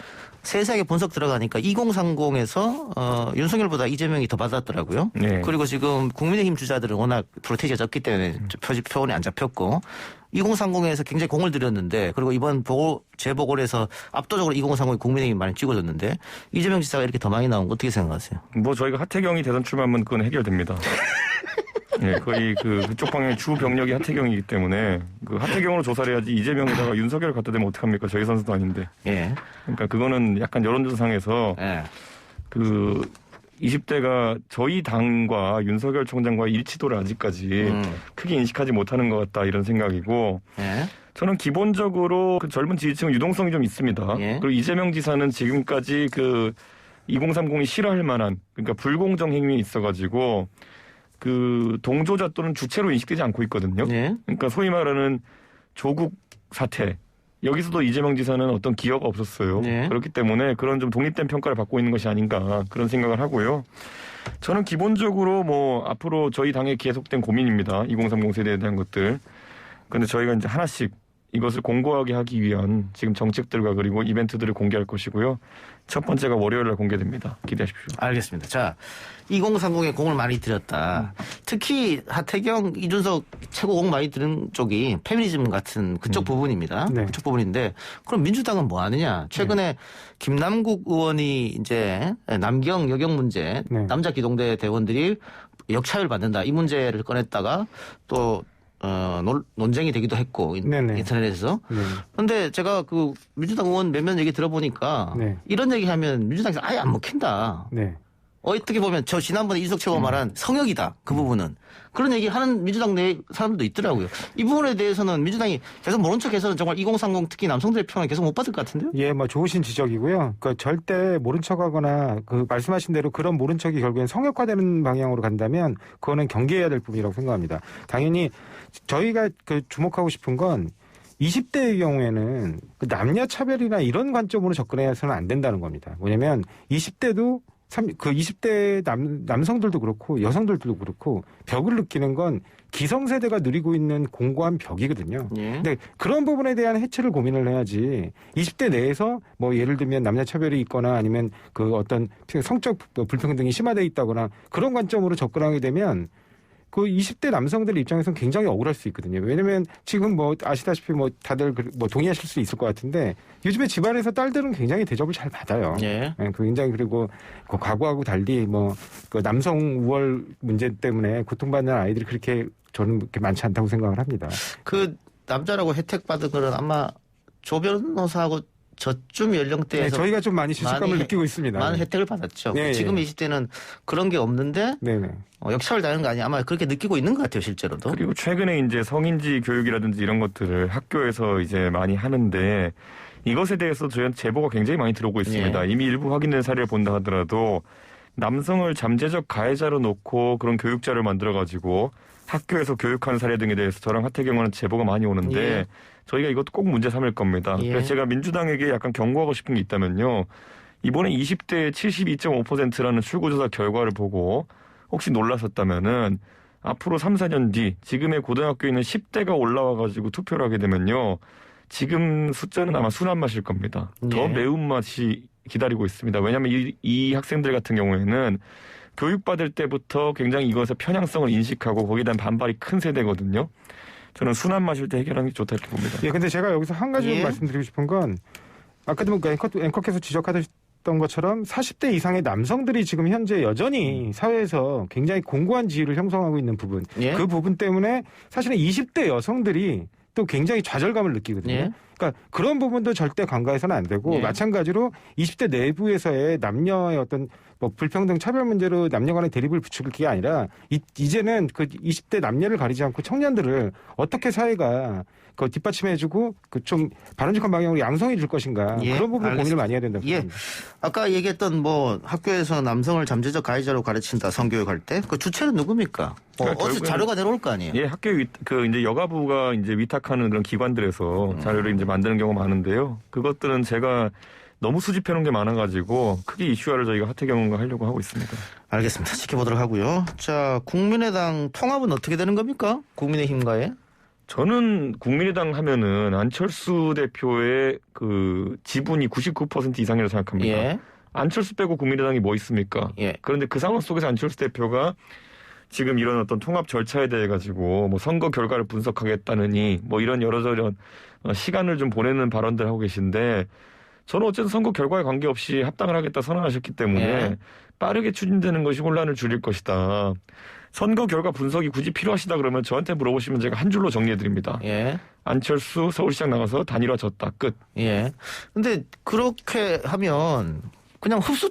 세세하게 분석 들어가니까 2030에서 윤석열보다 이재명이 더 받았더라고요. 그리고 지금 국민의힘 주자들은 워낙 프로테이지가 적기 때문에 표본이 안 잡혔고 2030에서 굉장히 공을 들였는데 그리고 이번 재보궐에서 압도적으로 2030이 국민의힘이 많이 찍어줬는데 이재명 지사가 이렇게 더 많이 나온 거 어떻게 생각하세요? 뭐 저희가 하태경이 대선 출마하면 그건 해결됩니다. 거의 그쪽 방향의 주 병력이 하태경이기 때문에 그 하태경으로 조사를 해야지 이재명에다가 윤석열 갖다 대면 어떡합니까? 저희 선수도 아닌데. 그러니까 그거는 약간 여론조사상에서 그 20대가 저희 당과 윤석열 총장과의 일치도를 아직까지 크게 인식하지 못하는 것 같다 이런 생각이고 저는 기본적으로 그 젊은 지지층은 유동성이 좀 있습니다. 그리고 이재명 지사는 지금까지 그 2030이 싫어할 만한 그러니까 불공정 행위에 있어가지고 그 동조자 또는 주체로 인식되지 않고 있거든요. 그러니까 소위 말하는 조국 사태 여기서도 이재명 지사는 어떤 기여가 없었어요. 그렇기 때문에 그런 좀 독립된 평가를 받고 있는 것이 아닌가 그런 생각을 하고요. 저는 기본적으로 뭐 앞으로 저희 당의 계속된 고민입니다. 2030 세대에 대한 것들. 그런데 저희가 이제 하나씩 이것을 공고하게 하기 위한 지금 정책들과 그리고 이벤트들을 공개할 것이고요. 첫 번째가 월요일 날 공개됩니다. 기대하십시오. 알겠습니다. 자, 2030에 공을 많이 들였다. 특히 하태경, 이준석 최고 공 많이 들은 쪽이 페미니즘 같은 그쪽 부분입니다. 그쪽 부분인데 그럼 민주당은 뭐 하느냐? 최근에 김남국 의원이 이제 남경 여경 문제 남자 기동대 대원들이 역차별 받는다. 이 문제를 꺼냈다가 또 논쟁이 되기도 했고 인터넷에서. 그런데 제가 그 민주당 의원 몇몇 얘기 들어보니까 이런 얘기하면 민주당에서 아예 안 먹힌다. 어떻게 보면 저 지난번에 이준석 최고가 말한 성역이다. 그 부분은. 그런 얘기하는 민주당 내 사람들도 있더라고요. 이 부분에 대해서는 민주당이 계속 모른 척해서는 정말 2030 특히 남성들의 평을 계속 못 받을 것 같은데요? 예, 뭐 좋으신 지적이고요. 그러니까 절대 모른 척하거나 그 말씀하신 대로 그런 모른 척이 결국엔 성역화되는 방향으로 간다면 그거는 경계해야 될 부분이라고 생각합니다. 당연히 저희가 그 주목하고 싶은 건 20대의 경우에는 그 남녀 차별이나 이런 관점으로 접근해서는 안 된다는 겁니다. 뭐냐면 20대도 그 20대 남성들도 그렇고 여성들도 그렇고 벽을 느끼는 건 기성세대가 누리고 있는 공고한 벽이거든요. 근데 그런 부분에 대한 해체를 고민을 해야지 20대 내에서 뭐 예를 들면 남녀 차별이 있거나 아니면 그 어떤 성적 불평등이 심화되어 있다거나 그런 관점으로 접근하게 되면 그 20대 남성들 입장에서는 굉장히 억울할 수 있거든요. 왜냐면 지금 뭐 아시다시피 뭐 다들 뭐 동의하실 수 있을 것 같은데 요즘에 집안에서 딸들은 굉장히 대접을 잘 받아요. 굉장히 그리고 그 과거하고 달리 뭐 그 남성 우월 문제 때문에 고통받는 아이들이 그렇게 저는 그렇게 많지 않다고 생각을 합니다. 그 남자라고 혜택 받은 거는 아마 조 변호사하고 저쯤 연령대에서 저희가 좀 많이 실수감을 느끼고 있습니다. 많은 혜택을 받았죠. 지금 20대는 그런 게 없는데 역차별 당하는 거 아니야. 아마 그렇게 느끼고 있는 것 같아요, 실제로도. 그리고 최근에 이제 성인지 교육이라든지 이런 것들을 학교에서 이제 많이 하는데 이것에 대해서 저희는 제보가 굉장히 많이 들어오고 있습니다. 이미 일부 확인된 사례를 본다 하더라도 남성을 잠재적 가해자로 놓고 그런 교육자를 만들어가지고 학교에서 교육하는 사례 등에 대해서 저랑 하태경은 제보가 많이 오는데 저희가 이것도 꼭 문제 삼을 겁니다. 그래서 제가 민주당에게 약간 경고하고 싶은 게 있다면요. 이번에 20대의 72.5%라는 출구조사 결과를 보고 혹시 놀라셨다면은 앞으로 3, 4년 뒤 지금의 고등학교에 있는 10대가 올라와가지고 투표를 하게 되면요. 지금 숫자는 아마 순한 맛일 겁니다. 더 매운맛이 기다리고 있습니다. 왜냐하면 이 학생들 같은 경우에는 교육받을 때부터 굉장히 이것의 편향성을 인식하고 거기에 대한 반발이 큰 세대거든요. 저는 술안 마실 때 해결하는 게 좋다 이렇게 봅니다. 예, 근데 제가 여기서 한 가지 예. 말씀드리고 싶은 건 아까도 앵커께서 지적하셨던 것처럼 40대 이상의 남성들이 지금 현재 여전히 사회에서 굉장히 공고한 지위를 형성하고 있는 부분, 예. 그 부분 때문에 사실은 20대 여성들이 또 굉장히 좌절감을 느끼거든요. 예. 그러니까 그런 부분도 절대 간과해서는 안 되고 예. 마찬가지로 20대 내부에서의 남녀의 어떤 뭐 불평등 차별 문제로 남녀 간의 대립을 부추길 게 아니라 이제는 그 20대 남녀를 가리지 않고 청년들을 어떻게 사회가 그 뒷받침해주고 그 좀 바람직한 방향으로 양성해 줄 것인가 예, 그런 부분을 알겠습니다. 고민을 많이 해야 된다고 예. 생각합니다. 아까 얘기했던 뭐 학교에서 남성을 잠재적 가해자로 가르친다 성교육할 때 그 주체는 누굽니까? 그러니까 어디서 결국에는- 자료가 내려올 거 아니에요? 예, 학교 이제 여가부가 이제 위탁하는 그런 기관들에서 자료를 이제 만드는 경우가 많은데요. 그것들은 제가 너무 수집해 놓은 게 많아가지고 크게 이슈화를 저희가 하태경과 하려고 하고 있습니다. 알겠습니다. 지켜보도록 하고요. 자, 국민의당 통합은 어떻게 되는 겁니까? 국민의힘과의? 저는 국민의당 하면은 안철수 대표의 그 지분이 99% 이상이라고 생각합니다. 예. 안철수 빼고 국민의당이 뭐 있습니까? 예. 그런데 그 상황 속에서 안철수 대표가 지금 이런 어떤 통합 절차에 대해 가지고 뭐 선거 결과를 분석하겠다느니 뭐 이런 여러저런 시간을 좀 보내는 발언들 하고 계신데 저는 어쨌든 선거 결과에 관계없이 합당을 하겠다 선언하셨기 때문에 예. 빠르게 추진되는 것이 혼란을 줄일 것이다. 선거 결과 분석이 굳이 필요하시다 그러면 저한테 물어보시면 제가 한 줄로 정리해드립니다. 예. 안철수 서울시장 나가서 단일화 졌다. 끝. 예. 근데 그렇게 하면 그냥 흡수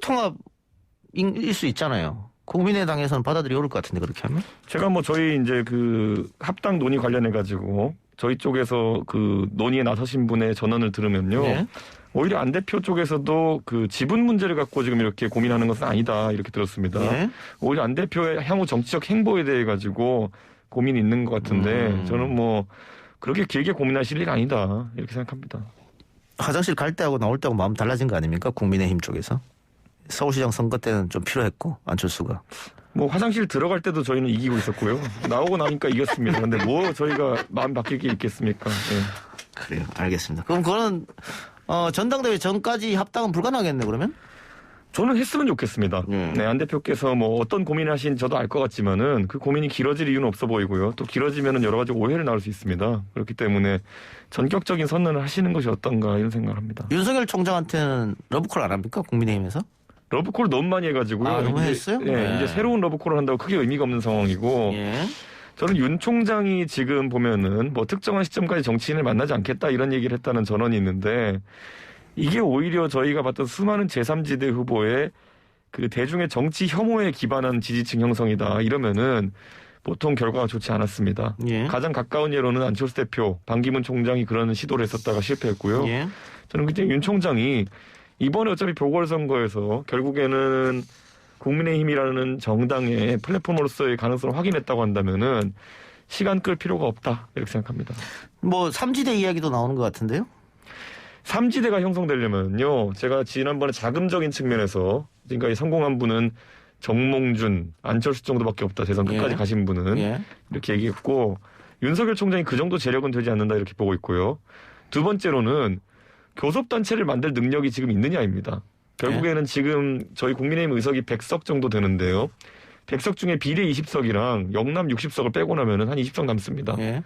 통합일 수 있잖아요. 국민의당에서는 받아들이 어려울 것 같은데 그렇게 하면? 제가 뭐 저희 이제 그 합당 논의 관련해 가지고 저희 쪽에서 그 논의에 나서신 분의 전언을 들으면요. 예. 오히려 안 대표 쪽에서도 그 지분 문제를 갖고 지금 이렇게 고민하는 것은 아니다 이렇게 들었습니다. 예. 오히려 안 대표의 향후 정치적 행보에 대해 가지고 고민이 있는 것 같은데 저는 뭐 그렇게 길게 고민하실 일 아니다 이렇게 생각합니다. 화장실 갈 때하고 나올 때하고 마음 달라진 거 아닙니까? 국민의힘 쪽에서. 서울시장 선거 때는 좀 필요했고 안철수가. 뭐 화장실 들어갈 때도 저희는 이기고 있었고요. 나오고 나니까 이겼습니다. 근데 뭐 저희가 마음 바뀔 게 있겠습니까? 예. 그래요. 알겠습니다. 그럼 그거는 전당대회 전까지 합당은 불가능하겠네 그러면? 저는 했으면 좋겠습니다. 네, 안 대표께서 뭐 어떤 고민을 하신 저도 알 것 같지만은 그 고민이 길어질 이유는 없어 보이고요. 또 길어지면은 여러 가지 오해를 나올 수 있습니다. 그렇기 때문에 전격적인 선언을 하시는 것이 어떤가 이런 생각을 합니다. 윤석열 총장한테는 러브콜 안 합니까? 국민의힘에서? 러브콜 너무 많이 해가지고요. 아, 너무 이제, 했어요? 예, 네. 이제 새로운 러브콜을 한다고 크게 의미가 없는 상황이고 예. 저는 윤 총장이 지금 보면은 뭐 특정한 시점까지 정치인을 만나지 않겠다 이런 얘기를 했다는 전언이 있는데 이게 오히려 저희가 봤던 수많은 제3지대 후보의 그 대중의 정치 혐오에 기반한 지지층 형성이다 이러면은 보통 결과가 좋지 않았습니다. 예. 가장 가까운 예로는 안철수 대표, 반기문 총장이 그런 시도를 했었다가 실패했고요. 예. 저는 그때 윤 총장이 이번에 어차피 보궐선거에서 결국에는 국민의힘이라는 정당의 플랫폼으로서의 가능성을 확인했다고 한다면은 시간 끌 필요가 없다 이렇게 생각합니다. 뭐 3지대 이야기도 나오는 것 같은데요? 3지대가 형성되려면요. 제가 지난번에 자금적인 측면에서 지금까지 성공한 분은 정몽준, 안철수 정도밖에 없다. 대선 끝까지 예. 가신 분은 예. 이렇게 얘기했고 윤석열 총장이 그 정도 재력은 되지 않는다 이렇게 보고 있고요. 두 번째로는 교섭단체를 만들 능력이 지금 있느냐입니다. 결국에는 지금 저희 국민의힘 의석이 100석 정도 되는데요. 100석 중에 비례 20석이랑 영남 60석을 빼고 나면은 한 20석 남습니다. 예.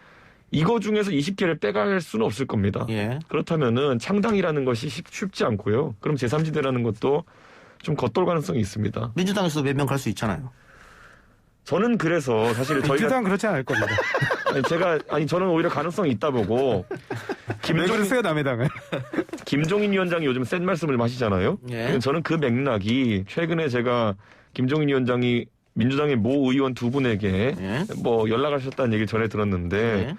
이거 중에서 20개를 빼갈 수는 없을 겁니다. 예. 그렇다면은 창당이라는 것이 쉽지 않고요. 그럼 제3지대라는 것도 좀 겉돌 가능성이 있습니다. 민주당에서도 몇 명 갈 수 있잖아요. 저는 그래서 사실 저희가 민주당 그렇지 않을 겁니다. 저는 오히려 가능성이 있다 보고 왜 그러세요 남의 당을? 김종인 위원장이 요즘 센 말씀을 하시잖아요. 예. 저는 그 맥락이 최근에 제가 김종인 위원장이 민주당의 모 의원 두 분에게 예. 뭐 연락하셨다는 얘기를 전해 들었는데 예.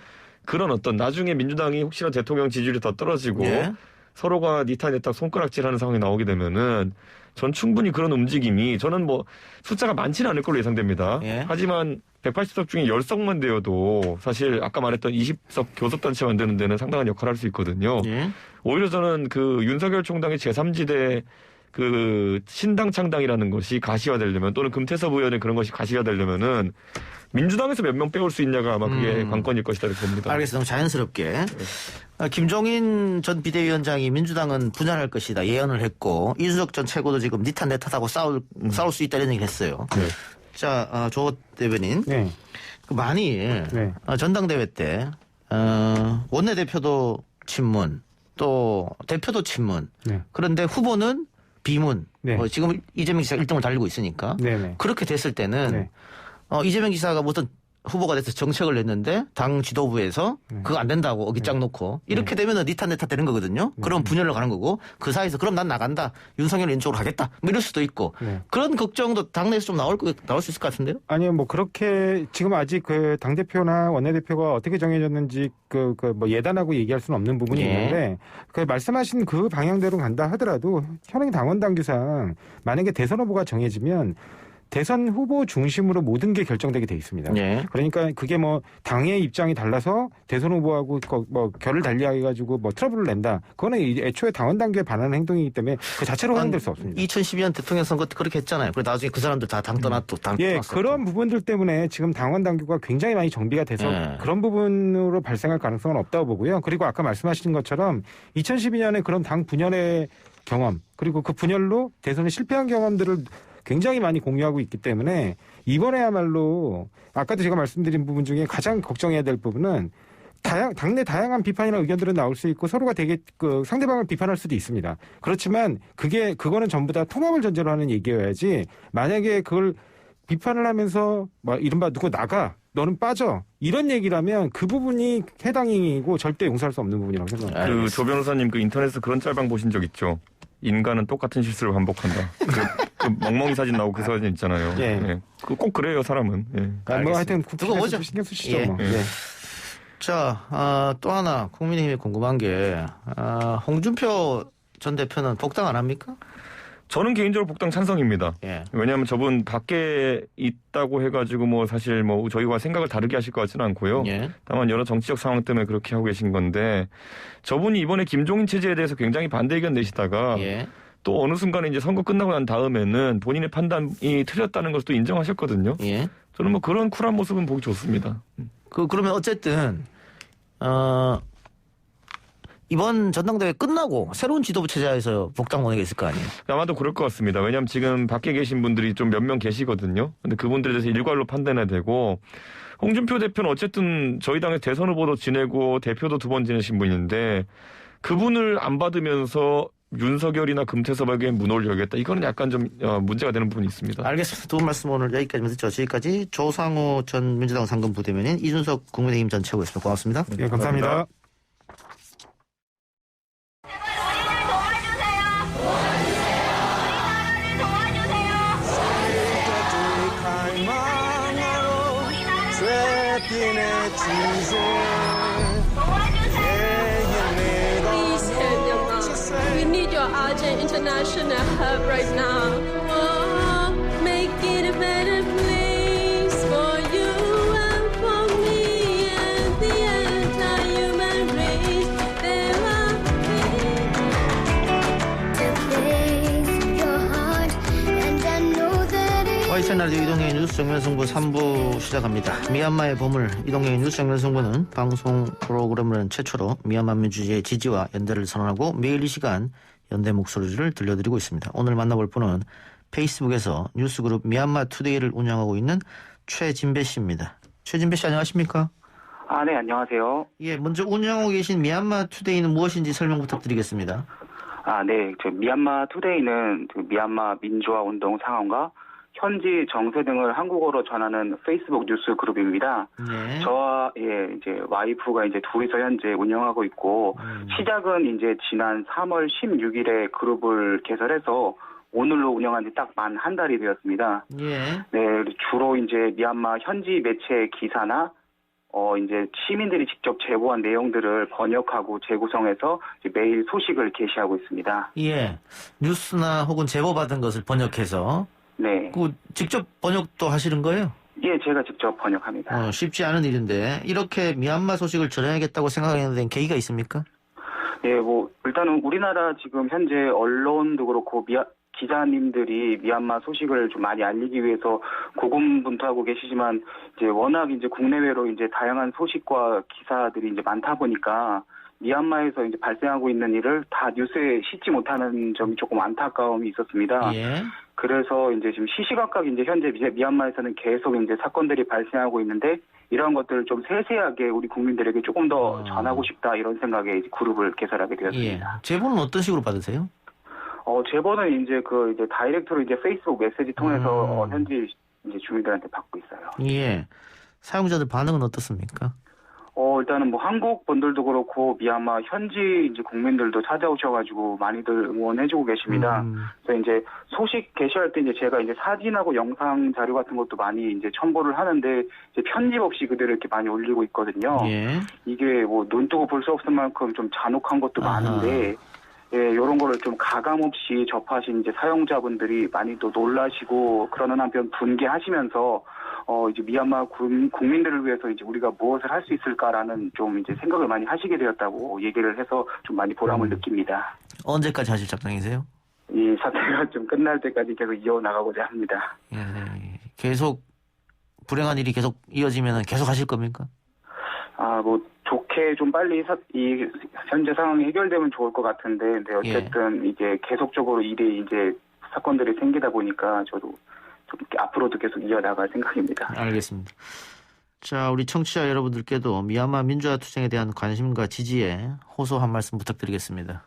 그런 어떤 나중에 민주당이 혹시나 대통령 지지율이 더 떨어지고 예. 서로가 니타니타 손가락질하는 상황이 나오게 되면은 전 충분히 그런 움직임이 저는 뭐 숫자가 많지는 않을 걸로 예상됩니다. 예. 하지만 180석 중에 10석만 되어도 사실 아까 말했던 20석 교섭단체 만드는 데는 상당한 역할을 할 수 있거든요. 예. 오히려 저는 그 윤석열 총장의 제3지대 그 신당 창당이라는 것이 가시화되려면 또는 금태섭 의원의 그런 것이 가시화되려면은 민주당에서 몇 명 빼올 수 있냐가 아마 그게 관건일 것이다 이렇게 봅니다. 알겠습니다. 자연스럽게. 김종인 전 비대위원장이 민주당은 분열할 것이다 예언을 했고 이준석 전 최고도 지금 니탄 내탓하고 싸울 수 있다 이런 얘기를 했어요. 네. 자, 조 대변인. 네. 만일 네. 전당대회 때 원내대표도 친문, 또 대표도 친문. 네. 그런데 후보는 비문. 네. 지금 이재명 지사가 1등을 달리고 있으니까. 네네. 그렇게 됐을 때는 네. 이재명 지사가 무슨 후보가 돼서 정책을 냈는데 당 지도부에서 그거 안 된다고 어깃장 놓고 이렇게 되면은 니 탓 내 탓 되는 거거든요. 그럼 분열로 가는 거고 그 사이에서 그럼 난 나간다. 윤석열 인쪽으로 하겠다. 뭐 이럴 수도 있고 네. 그런 걱정도 당내에서 좀 나올 수 있을 것 같은데요. 아니요, 뭐 그렇게 지금 아직 그 당 대표나 원내 대표가 어떻게 정해졌는지 뭐 예단하고 얘기할 수는 없는 부분이 예. 있는데 그 말씀하신 그 방향대로 간다 하더라도 현행 당원 당규상 만약에 대선 후보가 정해지면 대선 후보 중심으로 모든 게 결정되게 돼 있습니다. 예. 그러니까 그게 뭐 당의 입장이 달라서 대선 후보하고 뭐 결을 달리해가지고 뭐 트러블을 낸다. 그거는 애초에 당원 단계에 반하는 행동이기 때문에 그 자체로 허용될 수 없습니다. 2012년 대통령 선거 때 그렇게 했잖아요. 그리고 나중에 그 사람들 다 당 떠났고 당 예, 떠났었고. 그런 부분들 때문에 지금 당원 당규가 굉장히 많이 정비가 돼서 예. 그런 부분으로 발생할 가능성은 없다고 보고요. 그리고 아까 말씀하신 것처럼 2012년에 그런 당 분열의 경험 그리고 그 분열로 대선에 실패한 경험들을 굉장히 많이 공유하고 있기 때문에 이번에야말로 아까도 제가 말씀드린 부분 중에 가장 걱정해야 될 부분은 당내 다양한 비판이나 의견들은 나올 수 있고 서로가 되게 그 상대방을 비판할 수도 있습니다. 그렇지만 그거는 전부 다 통합을 전제로 하는 얘기여야지 만약에 그걸 비판을 하면서 뭐 이른바 누구 나가 너는 빠져 이런 얘기라면 그 부분이 해당이고 절대 용서할 수 없는 부분이라고 생각합니다. 조 변호사님 그 인터넷에서 그런 짤방 보신 적 있죠? 인간은 똑같은 실수를 반복한다. 그 멍멍이 사진 나오고 그 사진 있잖아요. 예. 예. 꼭 그래요 사람은. 예. 뭐 하여튼 두고 보죠. 국회에서 신경 쓰시죠. 예. 뭐. 예. 예. 자, 또 하나 국민의힘이 궁금한 게 홍준표 전 대표는 복당 안 합니까? 저는 개인적으로 복당 찬성입니다. 예. 왜냐하면 저분 밖에 있다고 해가지고 뭐 사실 뭐 저희와 생각을 다르게 하실 것 같지는 않고요. 예. 다만 여러 정치적 상황 때문에 그렇게 하고 계신 건데 저분이 이번에 김종인 체제에 대해서 굉장히 반대 의견 내시다가 예. 또 어느 순간에 이제 선거 끝나고 난 다음에는 본인의 판단이 틀렸다는 것을 또 인정하셨거든요. 예. 저는 뭐 그런 쿨한 모습은 보기 좋습니다. 그러면 어쨌든 이번 전당대회 끝나고 새로운 지도부 체제에서 복당 원회가 있을 거 아니에요? 아마도 그럴 것 같습니다. 왜냐하면 지금 밖에 계신 분들이 좀 몇 명 계시거든요. 근데 그분들에 대해서 일괄로 판단해야 되고 홍준표 대표는 어쨌든 저희 당의 대선 후보도 지내고 대표도 2번 지내신 분인데 그분을 안 받으면서 윤석열이나 금태섭에게 문호를 열겠다. 이거는 약간 좀 문제가 되는 부분이 있습니다. 알겠습니다. 두 분 말씀 오늘 여기까지만 듣죠. 지금까지 조상우 전 민주당 상근 부대변인 이준석 국민의힘 전 최고였습니다. 고맙습니다. 예, 감사합니다. Please help them now. We need your urgent international help right now. Oh, make it a better place for you and for me and the entire human race. There are YTN 라디오 이동경의 뉴스 정면승부 3부 시작합니다. 미얀마의 보물 이동경의 뉴스 정면승부는 방송 프로그램을 최초로 미얀마 민주주의의 지지와 연대를 선언하고 매일 이 시간 연대 목소리를 들려드리고 있습니다. 오늘 만나볼 분은 페이스북에서 뉴스그룹 미얀마 투데이를 운영하고 있는 최진배 씨입니다. 최진배 씨 안녕하십니까? 네, 안녕하세요. 예, 먼저 운영하고 계신 미얀마 투데이는 무엇인지 설명 부탁드리겠습니다. 네, 미얀마 투데이는 미얀마 민주화 운동 상황과 현지 정세 등을 한국어로 전하는 페이스북 뉴스 그룹입니다. 네. 저와 이제 와이프가 이제 둘이서 현재 운영하고 있고 시작은 이제 지난 3월 16일에 그룹을 개설해서 오늘로 운영한 지 딱 만 한 달이 되었습니다. 예. 네, 주로 이제 미얀마 현지 매체 기사나 이제 시민들이 직접 제보한 내용들을 번역하고 재구성해서 이제 매일 소식을 게시하고 있습니다. 예. 뉴스나 혹은 제보받은 것을 번역해서 네. 직접 번역도 하시는 거예요? 예, 제가 직접 번역합니다. 쉽지 않은 일인데 이렇게 미얀마 소식을 전해야겠다고 생각하는 데는 계기가 있습니까? 예, 일단은 우리나라 지금 현재 언론도 그렇고 기자님들이 미얀마 소식을 좀 많이 알리기 위해서 고군분투하고 계시지만 이제 워낙 이제 국내외로 이제 다양한 소식과 기사들이 이제 많다 보니까 미얀마에서 이제 발생하고 있는 일을 다 뉴스에 싣지 못하는 점이 조금 안타까움이 있었습니다. 예. 그래서 이제 지금 시시각각 이제 현재 미얀마에서는 계속 이제 사건들이 발생하고 있는데 이러한 것들을 좀 세세하게 우리 국민들에게 조금 더 전하고 싶다 이런 생각에 이제 그룹을 개설하게 되었습니다. 예. 제보는 어떤 식으로 받으세요? 제보는 이제 이제 다이렉트로 이제 페이스북 메시지 통해서 현지 이제 주민들한테 받고 있어요. 예. 사용자들 반응은 어떻습니까? 일단은 뭐 한국 분들도 그렇고 미얀마 현지 이제 국민들도 찾아오셔가지고 많이들 응원해주고 계십니다. 그래서 이제 소식 게시할 때 이제 제가 이제 사진하고 영상 자료 같은 것도 많이 이제 첨부를 하는데 이제 편집 없이 그대로 이렇게 많이 올리고 있거든요. 예. 이게 뭐 눈 뜨고 볼 수 없을 만큼 좀 잔혹한 것도 많은데. 예, 요런 거를 좀 가감 없이 접하신 이제 사용자분들이 많이 또 놀라시고 그러는 한편 분개하시면서 이제 미얀마 국민들을 위해서 이제 우리가 무엇을 할 수 있을까라는 좀 이제 생각을 많이 하시게 되었다고 얘기를 해서 좀 많이 보람을 느낍니다. 언제까지 하실 작정이세요? 이 사태가 좀 끝날 때까지 계속 이어나가고자 합니다. 예. 계속 불행한 일이 계속 이어지면 계속 하실 겁니까? 뭐 좋게 좀 빨리 이 현재 상황이 해결되면 좋을 것 같은데, 근데 어쨌든 이제 계속적으로 일이 이제 사건들이 생기다 보니까 저도 좀 앞으로도 계속 이어나갈 생각입니다. 알겠습니다. 자, 우리 청취자 여러분들께도 미얀마 민주화 투쟁에 대한 관심과 지지에 호소 한 말씀 부탁드리겠습니다.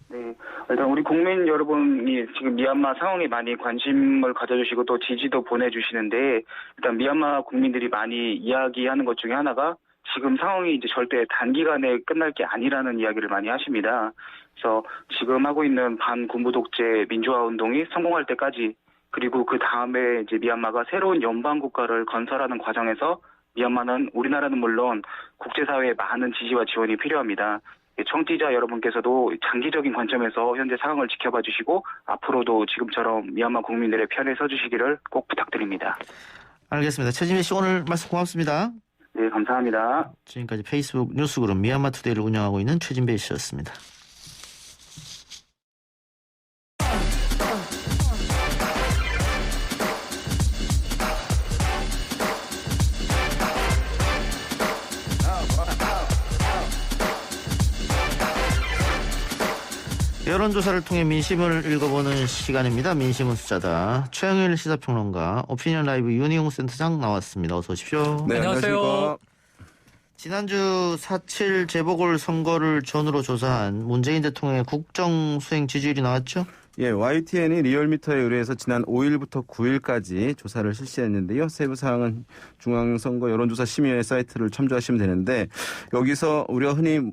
네, 일단 우리 국민 여러분이 지금 미얀마 상황에 많이 관심을 가져주시고 또 지지도 보내주시는데, 일단 미얀마 국민들이 많이 이야기하는 것 중에 하나가 지금 상황이 이제 절대 단기간에 끝날 게 아니라는 이야기를 많이 하십니다. 그래서 지금 하고 있는 반군부 독재 민주화 운동이 성공할 때까지, 그리고 그 다음에 이제 미얀마가 새로운 연방 국가를 건설하는 과정에서 미얀마는 우리나라는 물론 국제사회의 많은 지지와 지원이 필요합니다. 청취자 여러분께서도 장기적인 관점에서 현재 상황을 지켜봐 주시고 앞으로도 지금처럼 미얀마 국민들의 편에 서주시기를 꼭 부탁드립니다. 알겠습니다. 최진배 씨 오늘 말씀 고맙습니다. 네, 감사합니다. 지금까지 페이스북 뉴스그룹 미얀마 투데이를 운영하고 있는 최진배 씨였습니다. 여론조사를 통해 민심을 읽어보는 시간입니다. 민심은 숫자다. 최영일 시사평론가, 오피니언 라이브 윤희용 센터장 나왔습니다. 어서 오십시오. 네, 안녕하세요. 지난주 4.7 재보궐선거를 전후로 조사한 문재인 대통령의 국정수행 지지율이 나왔죠? 예, YTN이 리얼미터에 의뢰해서 지난 5일부터 9일까지 조사를 실시했는데요. 세부 사항은 중앙선거 여론조사 심의회 사이트를 참조하시면 되는데, 여기서 우리가 흔히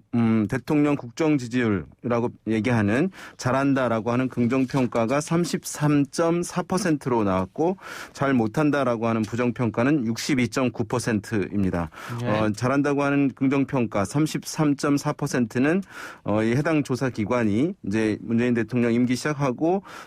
대통령 국정 지지율이라고 얘기하는 잘한다라고 하는 긍정평가가 33.4%로 나왔고, 잘 못한다라고 하는 부정평가는 62.9%입니다. 네. 잘한다고 하는 긍정평가 33.4%는 이 해당 조사 기관이 이제 문재인 대통령 임기 시작하고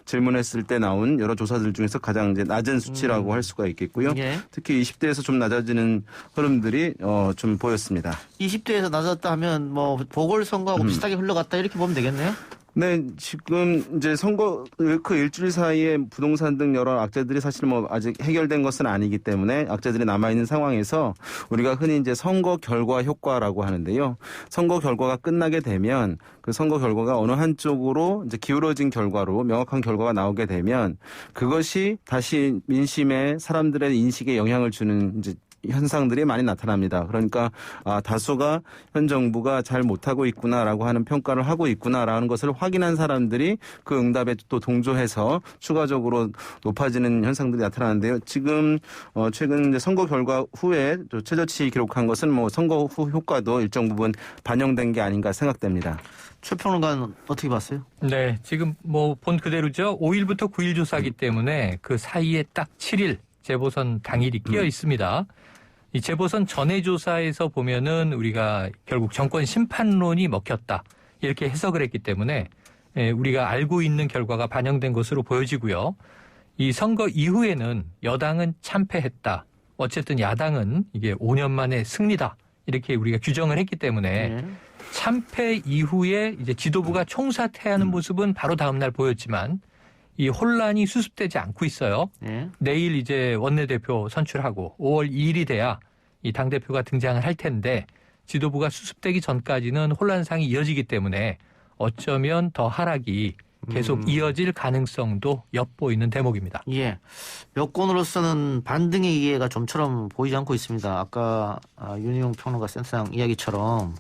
질문했을 때 나온 여러 조사들 중에서 가장 이제 낮은 수치라고 할 수가 있겠고요. 예. 특히 20대에서 좀 낮아지는 흐름들이 좀 보였습니다. 20대에서 낮았다 하면 뭐 보궐선거하고 비슷하게 흘러갔다 이렇게 보면 되겠네요? 네, 지금 이제 선거 그 일주일 사이에 부동산 등 여러 악재들이 사실 뭐 아직 해결된 것은 아니기 때문에 악재들이 남아있는 상황에서 우리가 흔히 이제 선거 결과 효과라고 하는데요. 선거 결과가 끝나게 되면 그 선거 결과가 어느 한쪽으로 이제 기울어진 결과로 명확한 결과가 나오게 되면 그것이 다시 민심에 사람들의 인식에 영향을 주는 이제 현상들이 많이 나타납니다. 그러니까 다수가 현 정부가 잘 못하고 있구나라고 하는 평가를 하고 있구나라는 것을 확인한 사람들이 그 응답에 또 동조해서 추가적으로 높아지는 현상들이 나타나는데요. 지금 최근 이제 선거 결과 후에 또 최저치 기록한 것은 뭐 선거 후 효과도 일정 부분 반영된 게 아닌가 생각됩니다. 최 평론가는 어떻게 봤어요? 네, 지금 뭐 본 그대로죠. 5일부터 9일 조사기 때문에 그 사이에 딱 7일 재보선 당일이 끼어 있습니다. 이 재보선 전에 조사에서 보면은 우리가 결국 정권 심판론이 먹혔다 이렇게 해석을 했기 때문에 우리가 알고 있는 결과가 반영된 것으로 보여지고요. 이 선거 이후에는 여당은 참패했다. 어쨌든 야당은 이게 5년 만에 승리다 이렇게 우리가 규정을 했기 때문에 참패 이후에 이제 지도부가 총사퇴하는 모습은 바로 다음 날 보였지만 이 혼란이 수습되지 않고 있어요. 내일 이제 원내대표 선출하고 5월 2일이 돼야 이 당대표가 등장을 할 텐데 지도부가 수습되기 전까지는 혼란상이 이어지기 때문에 어쩌면 더 하락이 계속 이어질 가능성도 엿보이는 대목입니다. 예. 여권으로서는 반등의 기회가 좀처럼 보이지 않고 있습니다. 아까 윤희용 평론가 센터장 이야기처럼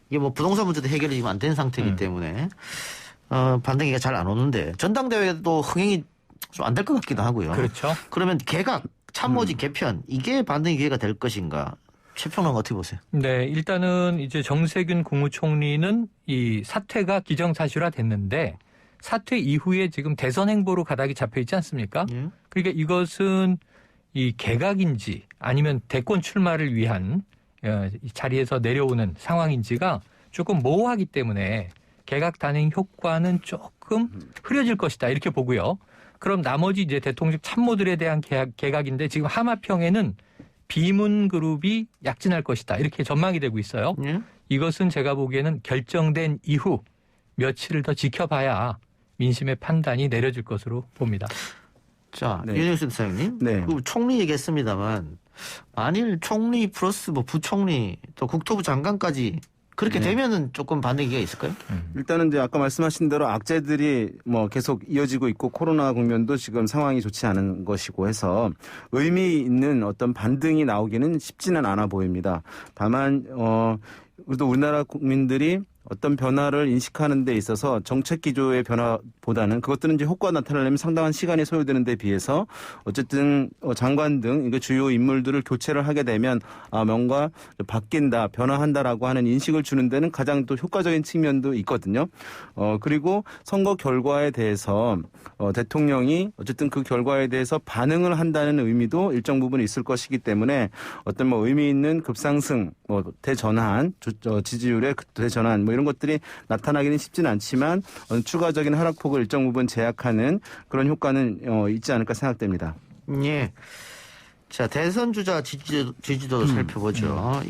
이게 뭐 부동산 문제도 해결이 지금 안 된 상태이기 때문에 반등기가 잘 안 오는데 전당대회도 흥행이 좀 안 될 것 같기도 하고요. 그렇죠. 그러면 개각, 참모진 개편 이게 반등의 기회가 될 것인가? 최 평론가 어떻게 보세요? 네, 일단은 이제 정세균 국무총리는 이 사퇴가 기정사실화 됐는데 사퇴 이후에 지금 대선 행보로 가닥이 잡혀 있지 않습니까? 예. 그러니까 이것은 이 개각인지 아니면 대권 출마를 위한 이 자리에서 내려오는 상황인지가 조금 모호하기 때문에 개각 단행 효과는 조금 흐려질 것이다 이렇게 보고요. 그럼 나머지 이제 대통령 참모들에 대한 개각인데 지금 하마평에는 비문그룹이 약진할 것이다 이렇게 전망이 되고 있어요. 예? 이것은 제가 보기에는 결정된 이후 며칠을 더 지켜봐야 민심의 판단이 내려질 것으로 봅니다. 자, 네. 윤희용 센터장님. 네. 그 총리 얘기했습니다만 만일 총리 플러스 뭐 부총리 또 국토부 장관까지 그렇게 되면은 조금 반등기가 있을까요? 일단은 이제 아까 말씀하신 대로 악재들이 뭐 계속 이어지고 있고 코로나 국면도 지금 상황이 좋지 않은 것이고 해서 의미 있는 어떤 반등이 나오기는 쉽지는 않아 보입니다. 다만 그래도 우리나라 국민들이 어떤 변화를 인식하는 데 있어서 정책 기조의 변화보다는 그것들은 이제 효과가 나타나려면 상당한 시간이 소요되는 데 비해서 어쨌든 장관 등 주요 인물들을 교체를 하게 되면 뭔가 바뀐다, 변화한다라고 하는 인식을 주는 데는 가장 또 효과적인 측면도 있거든요. 그리고 선거 결과에 대해서 대통령이 어쨌든 그 결과에 대해서 반응을 한다는 의미도 일정 부분 있을 것이기 때문에 어떤 뭐 의미 있는 급상승, 뭐 대전환, 지지율의 대전환 뭐 이런 것들이 나타나기는 쉽지는 않지만 추가적인 하락폭을 일정 부분 제약하는 그런 효과는 있지 않을까 생각됩니다. 예. 자, 대선 주자 지지도 살펴보죠.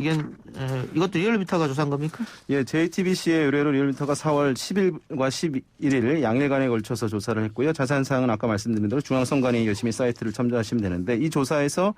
이것도 리얼미터가 조사한 겁니까? 예, JTBC의 의뢰로 리얼미터가 4월 10일과 11일 양일간에 걸쳐서 조사를 했고요. 자세한 사항은 아까 말씀드린 대로 중앙선관위 열심히 사이트를 참조하시면 되는데 이 조사에서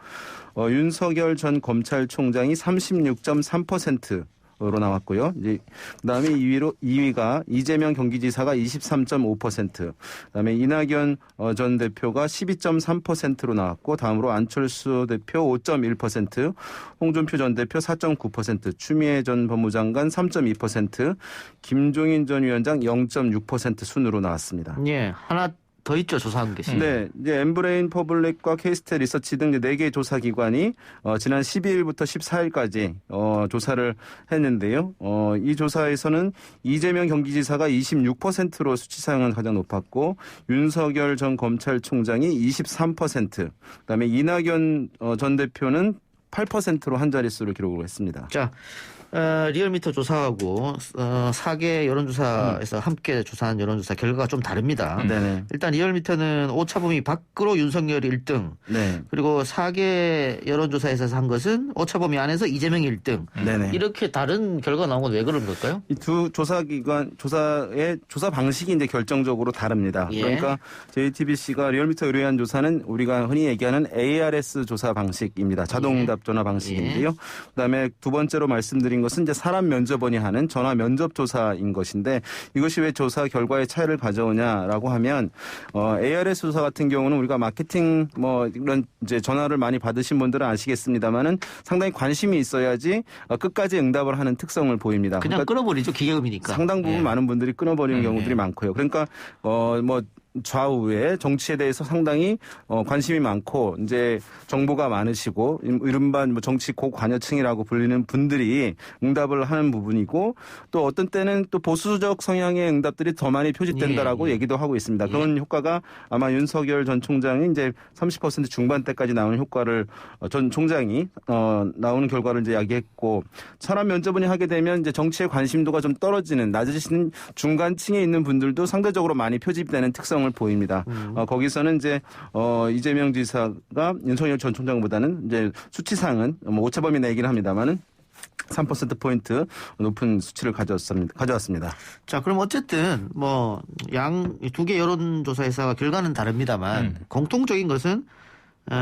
윤석열 전 검찰총장이 36.3%. 로 나왔고요. 이제 그다음에 2위가 이재명 경기지사가 23.5%, 그다음에 이낙연 전 대표가 12.3%로 나왔고 다음으로 안철수 대표 5.1%, 홍준표 전 대표 4.9%, 추미애 전 법무장관 3.2%, 김종인 전 위원장 0.6% 순으로 나왔습니다. 예. 하나 더 있죠, 조사한 게. 네, 이제 엠브레인 퍼블릭과 케이스테 리서치 등 4개의 조사기관이 지난 12일부터 14일까지 조사를 했는데요. 이 조사에서는 이재명 경기지사가 26%로 수치상은 가장 높았고 윤석열 전 검찰총장이 23%, 그다음에 이낙연 전 대표는 8%로 한 자릿수를 기록을 했습니다. 자, 리얼미터 조사하고 4개 여론조사에서 함께 조사한 여론조사 결과가 좀 다릅니다. 네네. 일단 리얼미터는 오차범위 밖으로 윤석열이 1등. 네. 그리고 4개 여론조사에서 한 것은 오차범위 안에서 이재명이 1등. 네네. 이렇게 다른 결과가 나온 건 왜 그런 걸까요? 이 두 조사의 조사 방식이 이제 결정적으로 다릅니다. 예. 그러니까 JTBC가 리얼미터 의뢰한 조사는 우리가 흔히 얘기하는 ARS 조사 방식입니다. 자동응답 전화 방식인데요. 그다음에 두 번째로 말씀드린 것은 이제 사람 면접원이 하는 전화 면접 조사인 것인데 이것이 왜 조사 결과의 차이를 가져오냐라고 하면 ARS 조사 같은 경우는 우리가 마케팅 뭐 이런 이제 전화를 많이 받으신 분들은 아시겠습니다만은 상당히 관심이 있어야지 끝까지 응답을 하는 특성을 보입니다. 그냥 그러니까 끊어버리죠. 기계음이니까. 상당 부분 예. 많은 분들이 끊어버리는 경우들이 많고요. 그러니까 뭐 좌우에 정치에 대해서 상당히 관심이 많고 이제 정보가 많으시고 이른바 뭐 정치 고관여층이라고 불리는 분들이 응답을 하는 부분이고 또 어떤 때는 또 보수적 성향의 응답들이 더 많이 표집된다라고 예. 얘기도 하고 있습니다. 그런 효과가 아마 윤석열 전 총장이 이제 30% 중반대까지 나오는 효과를 전 총장이 나오는 결과를 이제 이야기했고 사람 면접원이 하게 되면 이제 정치에 관심도가 좀 떨어지는 낮으신 중간층에 있는 분들도 상대적으로 많이 표집되는 특성을 보입니다. 거기서는 이제 이재명 지사가 윤석열 전 총장보다는 이제 수치상은 뭐 오차범위 내긴 합니다만은 3%포인트 높은 수치를 가져왔습니다. 자, 그럼 어쨌든 뭐 두 개 여론조사에서 결과는 다릅니다만 공통적인 것은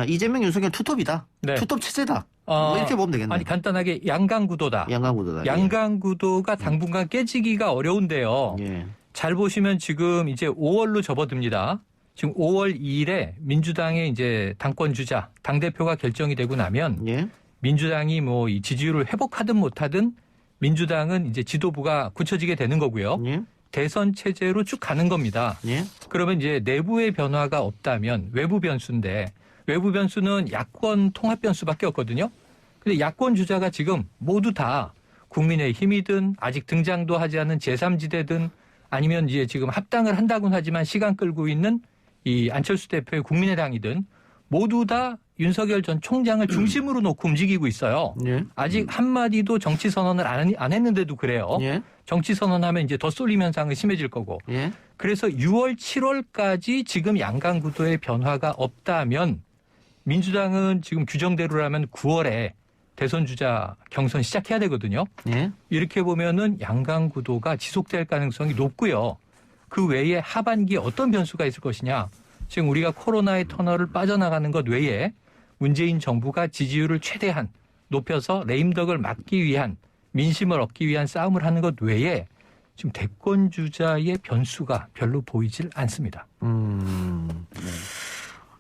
이재명 윤석열 투톱이다. 네. 투톱 체제다. 뭐 이렇게 보면 되겠네요. 아니 간단하게 양강구도다. 양강구도다. 양강구도가 당분간 깨지기가 어려운데요. 예. 잘 보시면 지금 이제 5월로 접어듭니다. 지금 5월 2일에 민주당의 이제 당권 주자, 당대표가 결정이 되고 나면 예. 민주당이 뭐 이 지지율을 회복하든 못하든 민주당은 이제 지도부가 굳혀지게 되는 거고요. 예. 대선 체제로 쭉 가는 겁니다. 예. 그러면 이제 내부의 변화가 없다면 외부 변수인데 외부 변수는 야권 통합 변수밖에 없거든요. 근데 야권 주자가 지금 모두 다 국민의힘이든 아직 등장도 하지 않은 제3지대든 아니면 이제 지금 합당을 한다고는 하지만 시간 끌고 있는 이 안철수 대표의 국민의당이든 모두 다 윤석열 전 총장을 중심으로 놓고 움직이고 있어요. 예. 아직 한마디도 정치 선언을 안 했는데도 그래요. 예. 정치 선언하면 이제 더 쏠림 현상은 심해질 거고. 예. 그래서 6월, 7월까지 지금 양강 구도의 변화가 없다면 민주당은 지금 규정대로라면 9월에 대선 주자 경선 시작해야 되거든요. 예. 이렇게 보면은 양강 구도가 지속될 가능성이 높고요. 그 외에 하반기에 어떤 변수가 있을 것이냐. 지금 우리가 코로나의 터널을 빠져나가는 것 외에 문재인 정부가 지지율을 최대한 높여서 레임덕을 막기 위한 민심을 얻기 위한 싸움을 하는 것 외에 지금 대권 주자의 변수가 별로 보이질 않습니다. 네.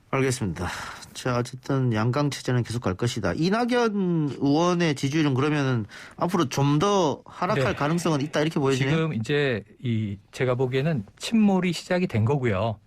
알겠습니다. 자, 어쨌든 양강 체제는 계속 갈 것이다. 이낙연 의원의 지지율은 그러면은 앞으로 좀 더 하락할 네. 가능성은 있다 이렇게 보여지네요. 지금 이제 제가 보기에는 침몰이 시작이 된 거고요.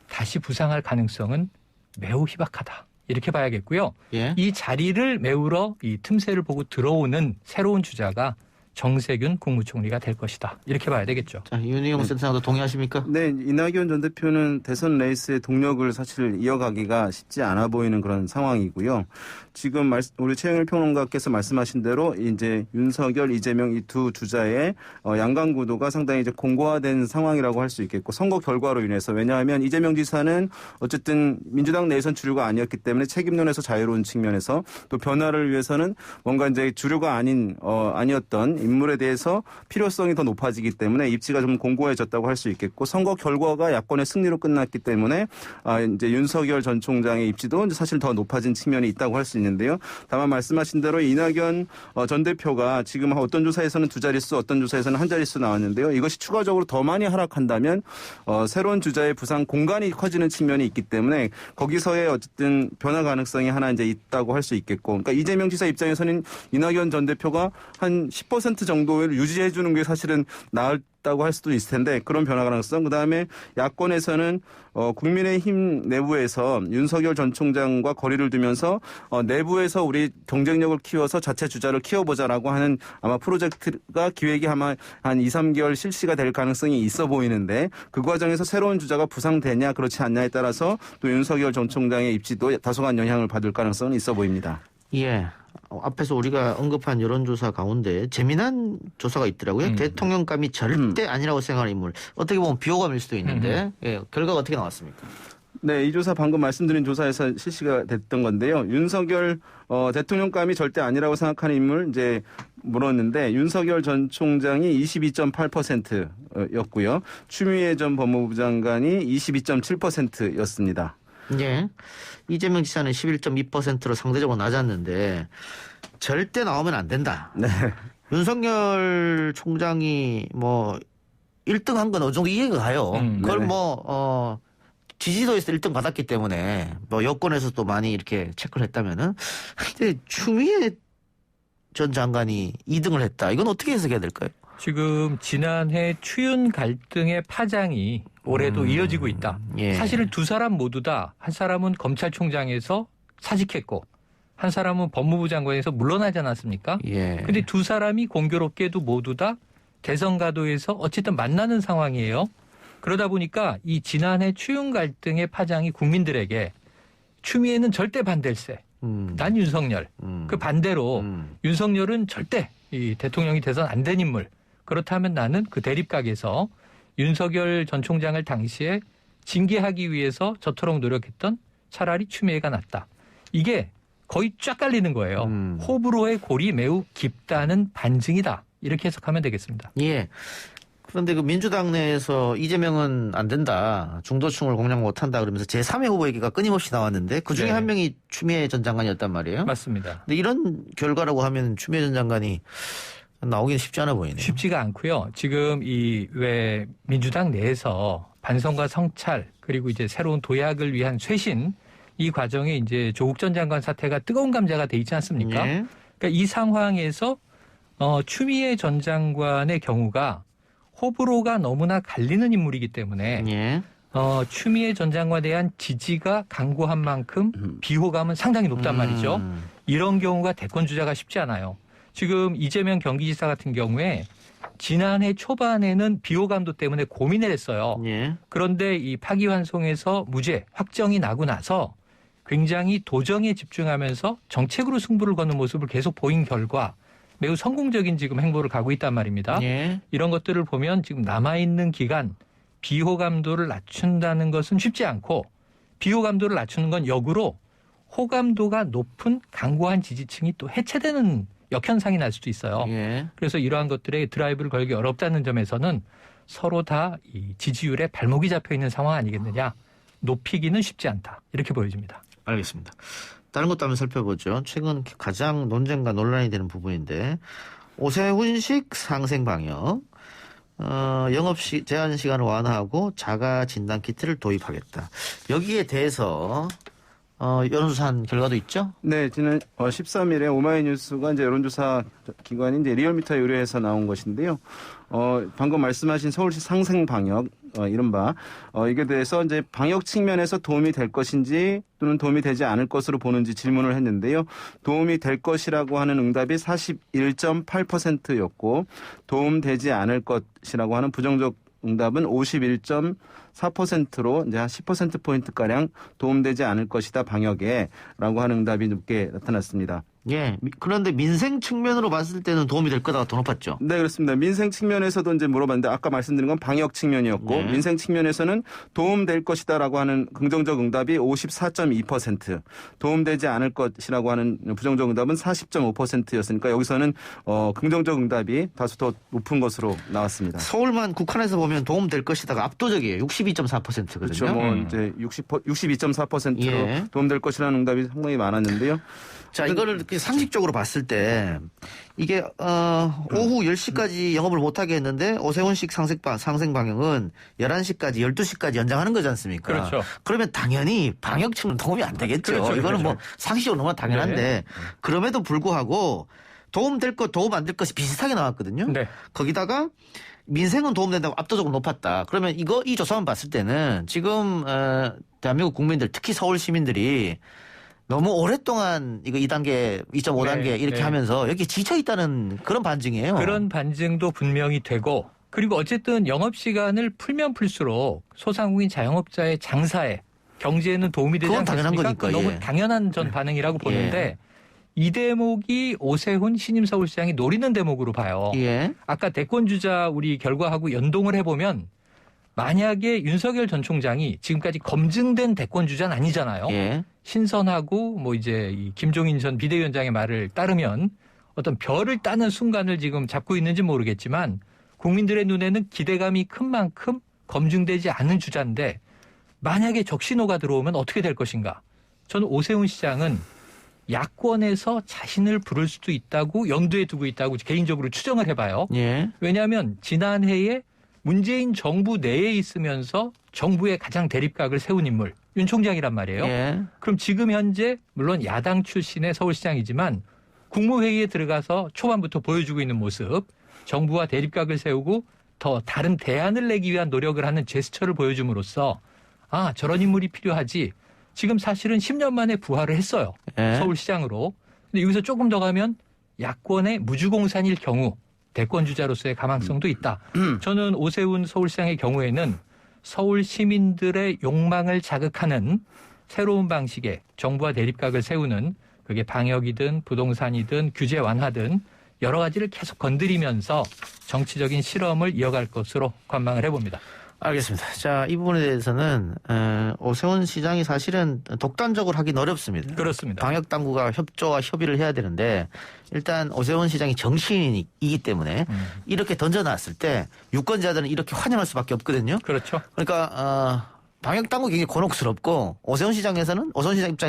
다시 부상할 가능성은 매우 희박하다. 이렇게 봐야겠고요. 예. 이 자리를 메우러 이 틈새를 보고 들어오는 새로운 주자가 정세균 국무총리가 될 것이다. 이렇게 봐야 되겠죠. 자, 윤희용 센터장도 동의하십니까? 네, 이낙연 전 대표는 대선 레이스의 동력을 사실 이어가기가 쉽지 않아 보이는 그런 상황이고요. 지금 우리 최영일 평론가께서 말씀하신 대로 이제 윤석열, 이재명 이 두 주자의 양강 구도가 상당히 이제 공고화된 상황이라고 할 수 있겠고 선거 결과로 인해서 왜냐하면 이재명 지사는 어쨌든 민주당 내선 주류가 아니었기 때문에 책임론에서 자유로운 측면에서 또 변화를 위해서는 뭔가 이제 주류가 아니었던 인물에 대해서 필요성이 더 높아지기 때문에 입지가 좀 공고해졌다고 할 수 있겠고 선거 결과가 야권의 승리로 끝났기 때문에 이제 윤석열 전 총장의 입지도 사실 더 높아진 측면이 있다고 할 수 있는데요. 다만 말씀하신 대로 이낙연 전 대표가 지금 어떤 조사에서는 두 자릿수, 어떤 조사에서는 한 자릿수 나왔는데요. 이것이 추가적으로 더 많이 하락한다면 새로운 주자의 부상 공간이 커지는 측면이 있기 때문에 거기서의 어쨌든 변화 가능성이 하나 이제 있다고 할 수 있겠고, 그러니까 이재명 지사 입장에서는 이낙연 전 대표가 한 10% 정도를 유지해 주는 게 사실은 나을다고 할 수도 있을 텐데 그런 변화 가능성. 그다음에 야권에서는 국민의힘 내부에서 윤석열 전 총장과 거리를 두면서 내부에서 우리 경쟁력을 키워서 자체 주자를 키워보자라고 하는 아마 프로젝트가 기획이 아마 한 2, 3개월 실시가 될 가능성이 있어 보이는데 그 과정에서 새로운 주자가 부상되냐 그렇지 않냐에 따라서 또 윤석열 전 총장의 입지도 다소간 영향을 받을 가능성은 있어 보입니다. 예. 앞에서 우리가 언급한 여론조사 가운데 재미난 조사가 있더라고요. 대통령감이 절대 아니라고 생각하는 인물. 어떻게 보면 비호감일 수도 있는데 예, 결과가 어떻게 나왔습니까? 네, 이 조사 방금 말씀드린 조사에서 실시가 됐던 건데요. 윤석열 대통령감이 절대 아니라고 생각하는 인물 이제 물었는데 윤석열 전 총장이 22.8%였고요. 추미애 전 법무부 장관이 22.7%였습니다. 예. 이재명 지사는 11.2%로 상대적으로 낮았는데 절대 나오면 안 된다. 네. 윤석열 총장이 뭐 1등 한 건 어느 정도 이해가 가요. 그걸 네네. 뭐 지지도에서 1등 받았기 때문에 뭐 여권에서도 많이 이렇게 체크를 했다면은 근데 추미애 전 장관이 2등을 했다. 이건 어떻게 해석해야 될까요? 지금 지난해 추윤 갈등의 파장이 올해도 이어지고 있다. 예. 사실은 두 사람 모두 다 한 사람은 검찰총장에서 사직했고 한 사람은 법무부 장관에서 물러나지 않았습니까? 예. 근데 두 사람이 공교롭게도 모두 다 대선 가도에서 어쨌든 만나는 상황이에요. 그러다 보니까 이 지난해 추윤 갈등의 파장이 국민들에게 추미애는 절대 반댈세. 난 윤석열. 그 반대로 윤석열은 절대 이 대통령이 돼서는 안 된 인물. 그렇다면 나는 그 대립각에서 윤석열 전 총장을 당시에 징계하기 위해서 저토록 노력했던 차라리 추미애가 낫다. 이게 거의 쫙 깔리는 거예요. 호불호의 골이 매우 깊다는 반증이다. 이렇게 해석하면 되겠습니다. 예. 그런데 그 민주당 내에서 이재명은 안 된다. 중도층을 공략 못한다. 그러면서 제3의 후보 얘기가 끊임없이 나왔는데 그중에 네. 한 명이 추미애 전 장관이었단 말이에요. 맞습니다. 근데 이런 결과라고 하면 추미애 전 장관이 나오기는 쉽지 않아 보이네요. 쉽지가 않고요. 지금 이 왜 민주당 내에서 반성과 성찰 그리고 이제 새로운 도약을 위한 쇄신 이 과정에 이제 조국 전 장관 사태가 뜨거운 감자가 돼 있지 않습니까? 예. 그러니까 이 상황에서 추미애 전 장관의 경우가 호불호가 너무나 갈리는 인물이기 때문에 예. 추미애 전 장관에 대한 지지가 강고한 만큼 비호감은 상당히 높단 말이죠. 이런 경우가 대권 주자가 쉽지 않아요. 지금 이재명 경기지사 같은 경우에 지난해 초반에는 비호감도 때문에 고민을 했어요. 예. 그런데 이 파기환송에서 무죄 확정이 나고 나서 굉장히 도정에 집중하면서 정책으로 승부를 거는 모습을 계속 보인 결과 매우 성공적인 지금 행보를 가고 있단 말입니다. 예. 이런 것들을 보면 지금 남아있는 기간 비호감도를 낮춘다는 것은 쉽지 않고 비호감도를 낮추는 건 역으로 호감도가 높은 강고한 지지층이 또 해체되는 역현상이 날 수도 있어요. 예. 그래서 이러한 것들에 드라이브를 걸기 어렵다는 점에서는 서로 다 이 지지율에 발목이 잡혀 있는 상황 아니겠느냐. 높이기는 쉽지 않다. 이렇게 보여집니다. 알겠습니다. 다른 것도 한번 살펴보죠. 최근 가장 논쟁과 논란이 되는 부분인데 오세훈식 상생 방역, 영업 제한 시간을 완화하고 자가 진단 키트를 도입하겠다. 여기에 대해서 여론조사한 결과도 있죠? 네, 지난 13일에 오마이뉴스가 이제 여론조사 기관인 이제 리얼미터에 의뢰해서 나온 것인데요. 방금 말씀하신 서울시 상생 방역, 이른바, 이게 대해서 이제 방역 측면에서 도움이 될 것인지 또는 도움이 되지 않을 것으로 보는지 질문을 했는데요. 도움이 될 것이라고 하는 응답이 41.8%였고, 도움되지 않을 것이라고 하는 부정적 응답은 51.4%로 이제 한 10%포인트가량 도움되지 않을 것이다, 방역에. 라고 하는 응답이 높게 나타났습니다. 예. 그런데 민생 측면으로 봤을 때는 도움이 될 거다가 더 높았죠. 네, 그렇습니다. 민생 측면에서도 이제 물어봤는데 아까 말씀드린 건 방역 측면이었고 네. 민생 측면에서는 도움될 것이다라고 하는 긍정적 응답이 54.2%, 도움되지 않을 것이라고 하는 부정적 응답은 40.5%였으니까 여기서는 긍정적 응답이 다소 더 높은 것으로 나왔습니다. 서울만 국한해서 보면 도움될 것이다가 압도적이에요. 62.4%거든요. 그렇죠. 뭐 이제 62.4%로 예. 도움될 것이라는 응답이 상당히 많았는데요. 자, 이거를 이렇게 상식적으로 봤을 때 이게 오후 10시까지 영업을 못하게 했는데 오세훈식 상생 방역은 11시까지 12시까지 연장하는 거지 않습니까? 그렇죠. 그러면 당연히 방역 측은 도움이 안 되겠죠. 그렇죠, 이거는 그렇죠. 뭐 상식적으로 너무 당연한데 네. 그럼에도 불구하고 도움될 것 도움 안 될 것이 비슷하게 나왔거든요. 네. 거기다가 민생은 도움된다고 압도적으로 높았다. 그러면 이 조사만 봤을 때는 지금 대한민국 국민들 특히 서울 시민들이 너무 오랫동안 이거 2단계, 2.5단계 네, 이렇게 네. 하면서 여기 지쳐 있다는 그런 반증이에요. 그런 반증도 분명히 되고 그리고 어쨌든 영업시간을 풀면 풀수록 소상공인 자영업자의 장사에 경제에는 도움이 되지 그건 당연한 않겠습니까? 거니까, 너무 예. 당연한 전 반응이라고 보는데 이 대목이 오세훈 신임 서울시장이 노리는 대목으로 봐요. 예. 아까 대권주자 우리 결과하고 연동을 해보면 만약에 윤석열 전 총장이 지금까지 검증된 대권주자는 아니잖아요. 예. 신선하고 뭐 이제 이 김종인 전 비대위원장의 말을 따르면 어떤 별을 따는 순간을 지금 잡고 있는지 모르겠지만 국민들의 눈에는 기대감이 큰 만큼 검증되지 않은 주자인데 만약에 적신호가 들어오면 어떻게 될 것인가. 저는 오세훈 시장은 야권에서 자신을 부를 수도 있다고 염두에 두고 있다고 개인적으로 추정을 해봐요. 예. 왜냐하면 지난해에 문재인 정부 내에 있으면서 정부의 가장 대립각을 세운 인물 윤 총장이란 말이에요. 예. 그럼 지금 현재 물론 야당 출신의 서울시장이지만 국무회의에 들어가서 초반부터 보여주고 있는 모습, 정부와 대립각을 세우고 더 다른 대안을 내기 위한 노력을 하는 제스처를 보여줌으로써 아 저런 인물이 필요하지. 지금 사실은 10년 만에 부활을 했어요. 예. 서울시장으로. 근데 여기서 조금 더 가면 야권의 무주공산일 경우 대권 주자로서의 가망성도 있다. 저는 오세훈 서울시장의 경우에는 서울 시민들의 욕망을 자극하는 새로운 방식의 정부와 대립각을 세우는 그게 방역이든 부동산이든 규제 완화든 여러 가지를 계속 건드리면서 정치적인 실험을 이어갈 것으로 관망을 해봅니다. 알겠습니다. 자, 이 부분에 대해서는 오세훈 시장이 사실은 독단적으로 하긴 어렵습니다. 그렇습니다. 방역 당국과 협조와 협의를 해야 되는데 일단 오세훈 시장이 정치인이기 때문에 이렇게 던져놨을 때 유권자들은 이렇게 환영할 수밖에 없거든요. 그렇죠. 그러니까 방역 당국이 굉장히 곤혹스럽고 오세훈 시장 입장에서는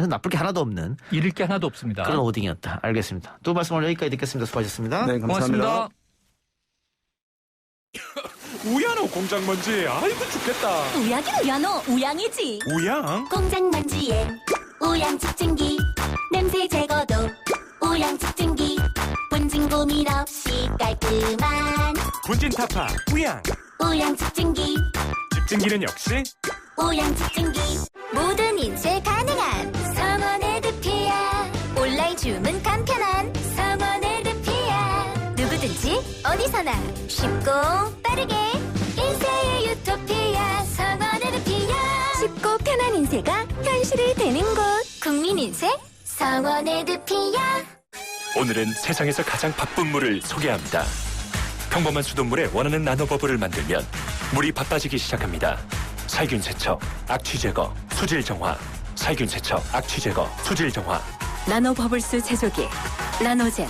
나쁠 게 하나도 없는 잃을 게 하나도 없습니다. 그런 오딩이었다. 알겠습니다. 두 말씀을 여기까지 듣겠습니다. 수고하셨습니다. 네, 감사합니다. 고맙습니다. 우야노 공장 먼지. 아이고 죽겠다. 우야긴 우야노 우양이지. 우양? 공장 먼지엔 우양 집진기, 냄새 제거도 우양 집진기, 분진 고민 없이 깔끔한 분진 타파 우양. 우양 집진기, 집진기는 역시 우양 집진기. 모든 인쇄 가능한 성원 에드피아, 온라인 주문 간편한 성원 에드피아. 누구든지 어디서나 쉽고 빠르게 인쇄의 유토피아, 성원 에드피아. 쉽고 편한 인쇄가 현실이 되는 곳, 국민인쇄 성원 에드피아. 오늘은 세상에서 가장 바쁜 물을 소개합니다. 평범한 수돗물에 원하는 나노버블을 만들면 물이 바빠지기 시작합니다. 살균 세척, 악취 제거, 수질 정화. 살균 세척, 악취 제거, 수질 정화. 나노버블스 제조기 나노젠.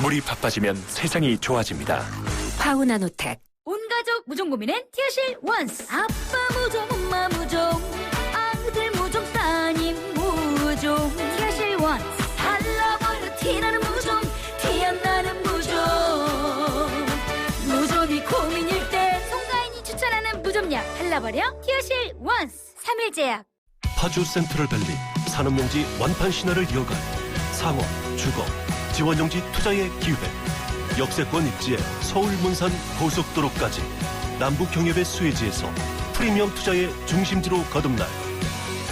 물이 바빠지면 세상이 좋아집니다. 파우나노텍. 온 가족 무좀 고민엔 티어실 원스. 아빠 무좀, 엄마 무좀, 아들 무좀, 따님 무좀. 티어실 원스. 달라버려 티나는 무좀, 티안나는 무좀. 무좀이 고민일 때 송가인이 추천하는 무좀약 달라버려 티어실 원스. 3일제약. 파주 센트럴밸리 산업용지 완판 신화를 이어갈 상업, 주거, 지원용지 투자의 기회. 역세권 입지에 서울 문산 고속도로까지 남북경협의 수혜지에서 프리미엄 투자의 중심지로 거듭날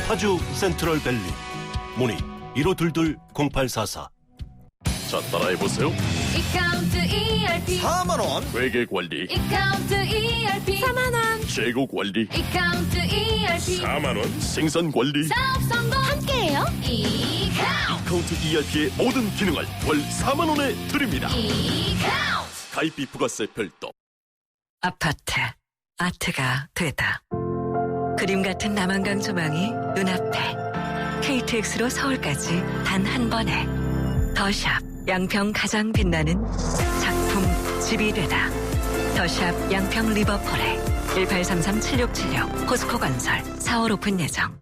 파주 센트럴밸리. 문의 1522-0844. 자, 따라해보세요. 이카운트 ERP 4만원. 회계관리. 이카운트 ERP 4만원. 재고관리. 이카운트 ERP 4만원. 생산관리. 사업 성공 함께해요. 이카운트 ERP의 모든 기능을 월 4만원에 드립니다. 이카운트. 가입비 부가세 별도. 아파트, 아트가 되다. 그림 같은 남한강 조망이 눈앞에. KTX로 서울까지 단 한 번에. 더샵, 양평 가장 빛나는 작품 집이 되다. 더샵 양평 리버폴에 1833-7676 포스코건설 4월 오픈 예정.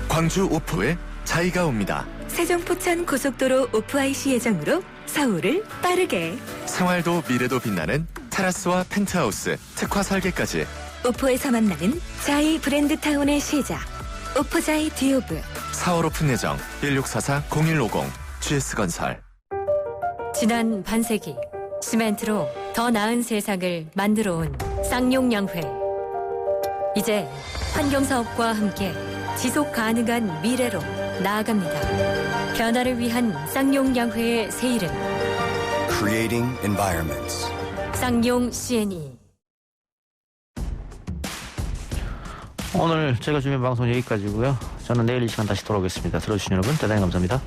광주 오프에 자이가 옵니다. 세종 포천 고속도로 오프IC 예정으로 서울을 빠르게. 생활도 미래도 빛나는 테라스와 펜트하우스, 특화 설계까지. 오포에서 만나는 자이 브랜드 타운의 시작. 오포자이 디오브. 4월 오픈 예정 1644-0150 GS건설. 지난 반세기 시멘트로 더 나은 세상을 만들어 온 쌍용양회. 이제 환경사업과 함께 지속 가능한 미래로 나아갑니다. 변화를 위한 쌍용양회의 새 이름 Creating Environments. 쌍용 CNE. 오늘 제가 준비한 방송 여기까지고요. 저는 내일 이 시간 다시 돌아오겠습니다. 들어주신 여러분 대단히 감사합니다.